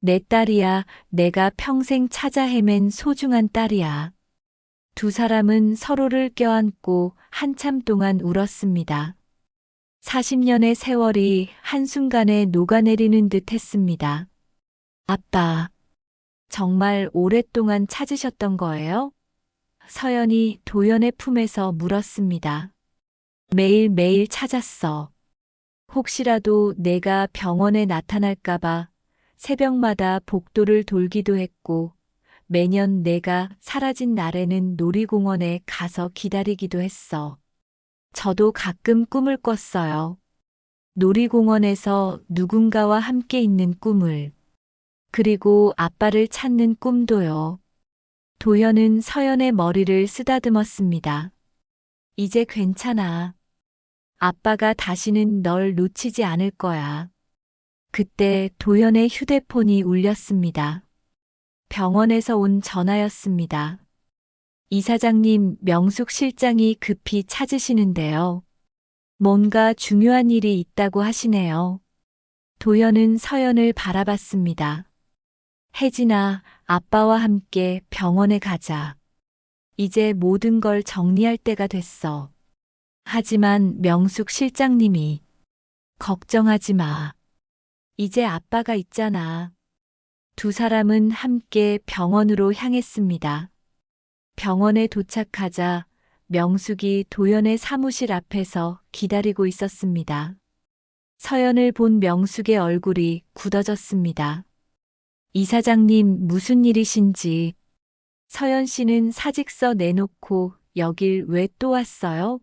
내 딸이야. 내가 평생 찾아 헤맨 소중한 딸이야. 두 사람은 서로를 껴안고 한참 동안 울었습니다. 40년의 세월이 한순간에 녹아내리는 듯 했습니다. 아빠, 정말 오랫동안 찾으셨던 거예요? 서연이 도연의 품에서 물었습니다. 매일매일 찾았어. 혹시라도 내가 병원에 나타날까봐 새벽마다 복도를 돌기도 했고, 매년 내가 사라진 날에는 놀이공원에 가서 기다리기도 했어. 저도 가끔 꿈을 꿨어요. 놀이공원에서 누군가와 함께 있는 꿈을. 그리고 아빠를 찾는 꿈도요. 도연은 서연의 머리를 쓰다듬었습니다. 이제 괜찮아. 아빠가 다시는 널 놓치지 않을 거야. 그때 도연의 휴대폰이 울렸습니다. 병원에서 온 전화였습니다. 이사장님, 명숙 실장이 급히 찾으시는데요. 뭔가 중요한 일이 있다고 하시네요. 도연은 서연을 바라봤습니다. 혜진아, 아빠와 함께 병원에 가자. 이제 모든 걸 정리할 때가 됐어. 하지만 명숙 실장님이 걱정하지 마. 이제 아빠가 있잖아. 두 사람은 함께 병원으로 향했습니다. 병원에 도착하자 명숙이 도연의 사무실 앞에서 기다리고 있었습니다. 서연을 본 명숙의 얼굴이 굳어졌습니다. 이사장님, 무슨 일이신지. 서연 씨는 사직서 내놓고 여길 왜 또 왔어요?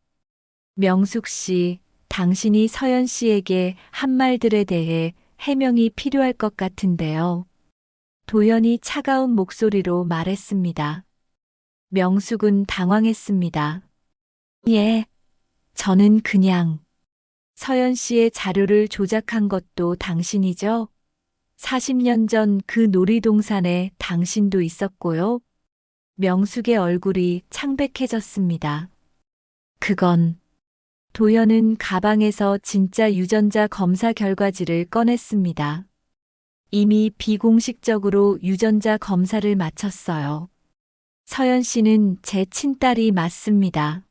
명숙 씨, 당신이 서연 씨에게 한 말들에 대해 해명이 필요할 것 같은데요. 도연이 차가운 목소리로 말했습니다. 명숙은 당황했습니다. 예, 저는 그냥 서연 씨의 자료를 조작한 것도 당신이죠? 40년 전 그 놀이동산에 당신도 있었고요. 명숙의 얼굴이 창백해졌습니다. 그건 도연은 가방에서 진짜 유전자 검사 결과지를 꺼냈습니다. 이미 비공식적으로 유전자 검사를 마쳤어요. 서연 씨는 제 친딸이 맞습니다.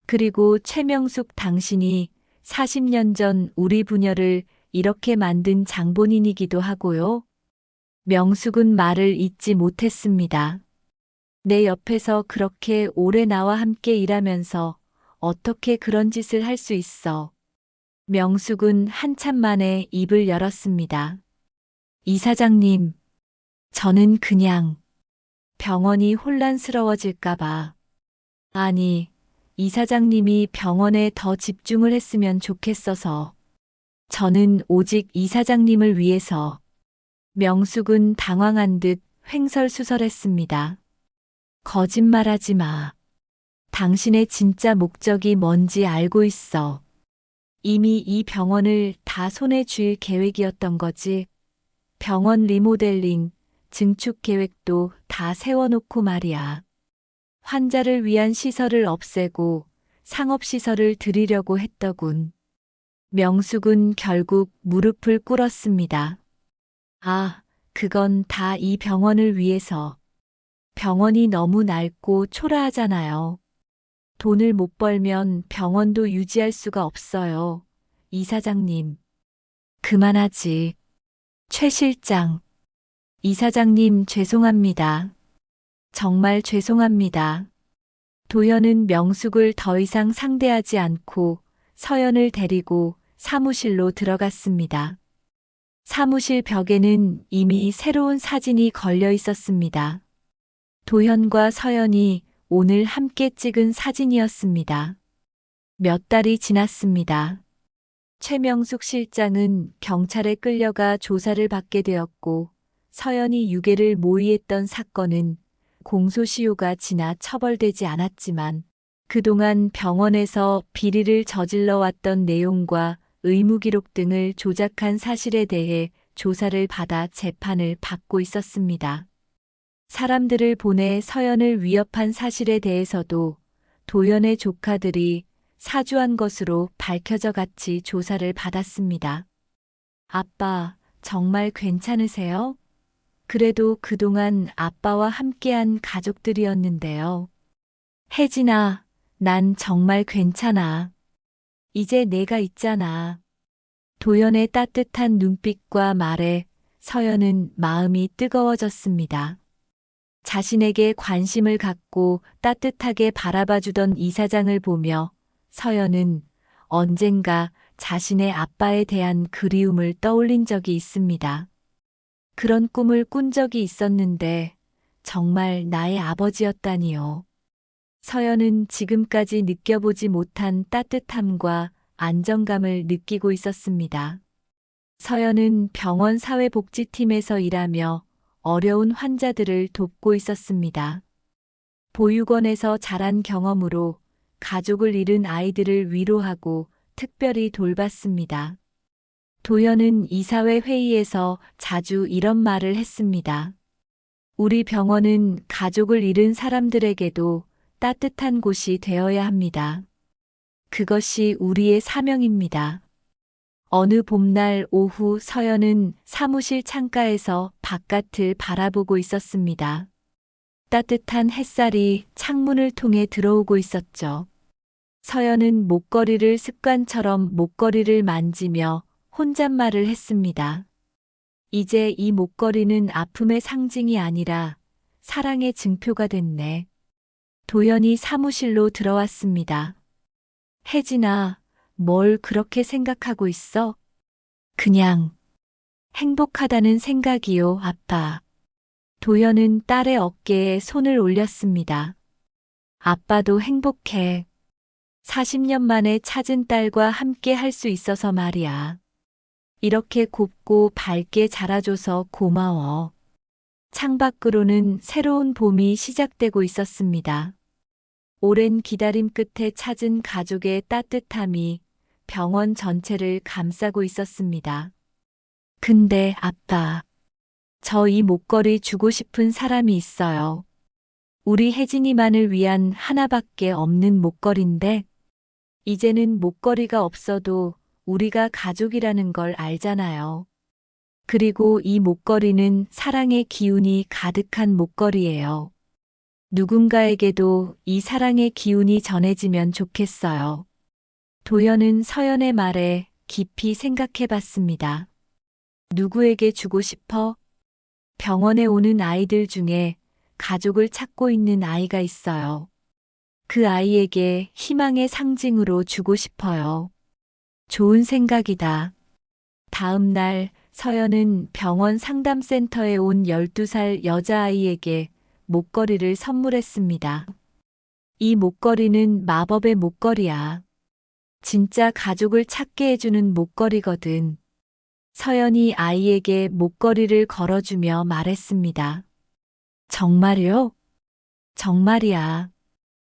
그리고 최명숙 당신이 40년 전 우리 부녀를 이렇게 만든 장본인이기도 하고요. 명숙은 말을 잇지 못했습니다. 내 옆에서 그렇게 오래 나와 함께 일하면서 어떻게 그런 짓을 할 수 있어? 명숙은 한참 만에 입을 열었습니다. 이사장님, 저는 그냥 병원이 혼란스러워질까봐. 아니, 이사장님이 병원에 더 집중을 했으면 좋겠어서. 저는 오직 이사장님을 위해서. 명숙은 당황한 듯 횡설수설했습니다. 거짓말하지 마. 당신의 진짜 목적이 뭔지 알고 있어. 이미 이 병원을 다 손에 쥘 계획이었던 거지. 병원 리모델링, 증축 계획도 다 세워놓고 말이야. 환자를 위한 시설을 없애고 상업시설을 들이려고 했더군. 명숙은 결국 무릎을 꿇었습니다. 아, 그건 다 이 병원을 위해서. 병원이 너무 낡고 초라하잖아요. 돈을 못 벌면 병원도 유지할 수가 없어요. 이사장님. 그만하지. 최 실장. 이사장님, 죄송합니다. 정말 죄송합니다. 도연은 명숙을 더 이상 상대하지 않고 서연을 데리고 사무실로 들어갔습니다. 사무실 벽에는 이미 새로운 사진이 걸려 있었습니다. 도연과 서연이 오늘 함께 찍은 사진이었습니다. 몇 달이 지났습니다. 최명숙 실장은 경찰에 끌려가 조사를 받게 되었고, 서연이 유괴를 모의했던 사건은 공소시효가 지나 처벌되지 않았지만, 그동안 병원에서 비리를 저질러 왔던 내용과 의무기록 등을 조작한 사실에 대해 조사를 받아 재판을 받고 있었습니다. 사람들을 보내 서연을 위협한 사실에 대해서도 도연의 조카들이 사주한 것으로 밝혀져 같이 조사를 받았습니다. 아빠, 정말 괜찮으세요? 그래도 그동안 아빠와 함께한 가족들이었는데요. 혜진아, 난 정말 괜찮아. 이제 내가 있잖아. 도연의 따뜻한 눈빛과 말에 서연은 마음이 뜨거워졌습니다. 자신에게 관심을 갖고 따뜻하게 바라봐주던 이사장을 보며 서연은 언젠가 자신의 아빠에 대한 그리움을 떠올린 적이 있습니다. 그런 꿈을 꾼 적이 있었는데 정말 나의 아버지였다니요. 서연은 지금까지 느껴보지 못한 따뜻함과 안정감을 느끼고 있었습니다. 서연은 병원 사회복지팀에서 일하며 어려운 환자들을 돕고 있었습니다. 보육원에서 자란 경험으로 가족을 잃은 아이들을 위로하고 특별히 돌봤습니다. 도연은 이사회 회의에서 자주 이런 말을 했습니다. 우리 병원은 가족을 잃은 사람들에게도 따뜻한 곳이 되어야 합니다. 그것이 우리의 사명입니다. 어느 봄날 오후 서연은 사무실 창가에서 바깥을 바라보고 있었습니다. 따뜻한 햇살이 창문을 통해 들어오고 있었죠. 서연은 목걸이를 습관처럼 목걸이를 만지며 혼잣말을 했습니다. 이제 이 목걸이는 아픔의 상징이 아니라 사랑의 증표가 됐네. 도연이 사무실로 들어왔습니다. 혜진아, 뭘 그렇게 생각하고 있어? 그냥 행복하다는 생각이요, 아빠. 도연은 딸의 어깨에 손을 올렸습니다. 아빠도 행복해. 40년 만에 찾은 딸과 함께 할 수 있어서 말이야. 이렇게 곱고 밝게 자라줘서 고마워. 창밖으로는 새로운 봄이 시작되고 있었습니다. 오랜 기다림 끝에 찾은 가족의 따뜻함이 병원 전체를 감싸고 있었습니다. 근데 아빠, 저 이 목걸이 주고 싶은 사람이 있어요. 우리 혜진이만을 위한 하나밖에 없는 목걸인데, 이제는 목걸이가 없어도 우리가 가족이라는 걸 알잖아요. 그리고 이 목걸이는 사랑의 기운이 가득한 목걸이예요. 누군가에게도 이 사랑의 기운이 전해지면 좋겠어요. 도연은 서연의 말에 깊이 생각해 봤습니다. 누구에게 주고 싶어? 병원에 오는 아이들 중에 가족을 찾고 있는 아이가 있어요. 그 아이에게 희망의 상징으로 주고 싶어요. 좋은 생각이다. 다음 날 서연은 병원 상담센터에 온 12살 여자아이에게 목걸이를 선물했습니다. 이 목걸이는 마법의 목걸이야. 진짜 가족을 찾게 해주는 목걸이거든. 서연이 아이에게 목걸이를 걸어주며 말했습니다. 정말요? 정말이야.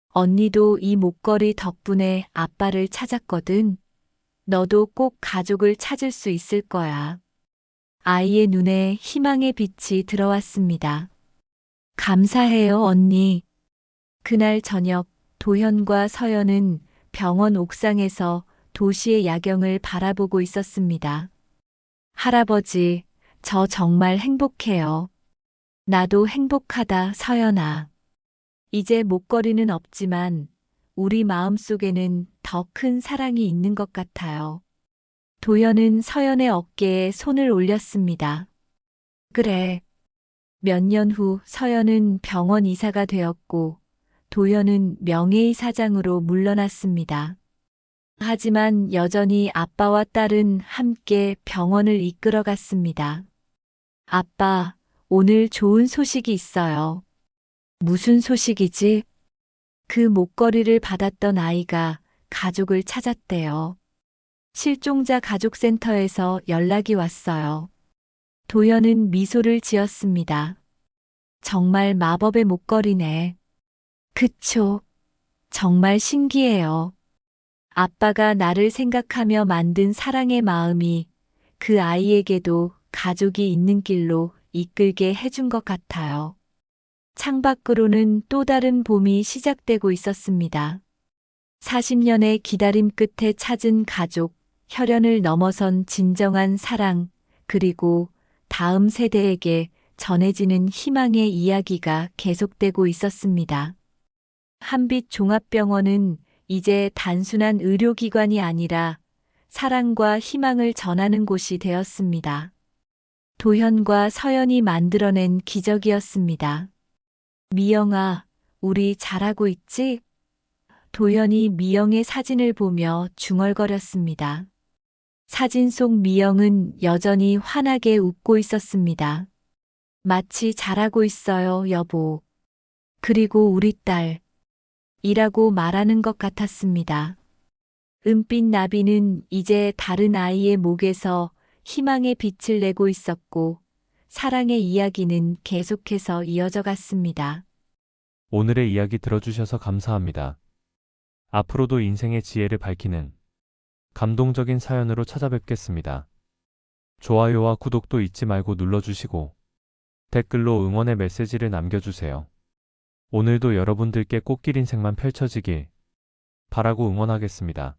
언니도 이 목걸이 덕분에 아빠를 찾았거든. 너도 꼭 가족을 찾을 수 있을 거야. 아이의 눈에 희망의 빛이 들어왔습니다. 감사해요, 언니. 그날 저녁 도현과 서연은 병원 옥상에서 도시의 야경을 바라보고 있었습니다. 할아버지, 저 정말 행복해요. 나도 행복하다, 서연아. 이제 목걸이는 없지만 우리 마음속에는 더 큰 사랑이 있는 것 같아요. 도연은 서연의 어깨에 손을 올렸습니다. 그래. 몇 년 후 서연은 병원 이사가 되었고 도연은 명예이사장으로 물러났습니다. 하지만 여전히 아빠와 딸은 함께 병원을 이끌어갔습니다. 아빠, 오늘 좋은 소식이 있어요. 무슨 소식이지? 그 목걸이를 받았던 아이가 가족을 찾았대요. 실종자 가족센터에서 연락이 왔어요. 도연은 미소를 지었습니다. 정말 마법의 목걸이네. 그쵸? 정말 신기해요. 아빠가 나를 생각하며 만든 사랑의 마음이 그 아이에게도 가족이 있는 길로 이끌게 해준 것 같아요. 창밖으로는 또 다른 봄이 시작되고 있었습니다. 40년의 기다림 끝에 찾은 가족, 혈연을 넘어선 진정한 사랑, 그리고 다음 세대에게 전해지는 희망의 이야기가 계속되고 있었습니다. 한빛 종합병원은 이제 단순한 의료기관이 아니라 사랑과 희망을 전하는 곳이 되었습니다. 도현과 서연이 만들어낸 기적이었습니다. 미영아, 우리 잘하고 있지? 도연이 미영의 사진을 보며 중얼거렸습니다. 사진 속 미영은 여전히 환하게 웃고 있었습니다. 마치 잘하고 있어요, 여보. 그리고 우리 딸. 이라고 말하는 것 같았습니다. 은빛 나비는 이제 다른 아이의 목에서 희망의 빛을 내고 있었고, 사랑의 이야기는 계속해서 이어져 갔습니다. 오늘의 이야기 들어주셔서 감사합니다. 앞으로도 인생의 지혜를 밝히는 감동적인 사연으로 찾아뵙겠습니다. 좋아요와 구독도 잊지 말고 눌러주시고 댓글로 응원의 메시지를 남겨주세요. 오늘도 여러분들께 꽃길 인생만 펼쳐지길 바라고 응원하겠습니다.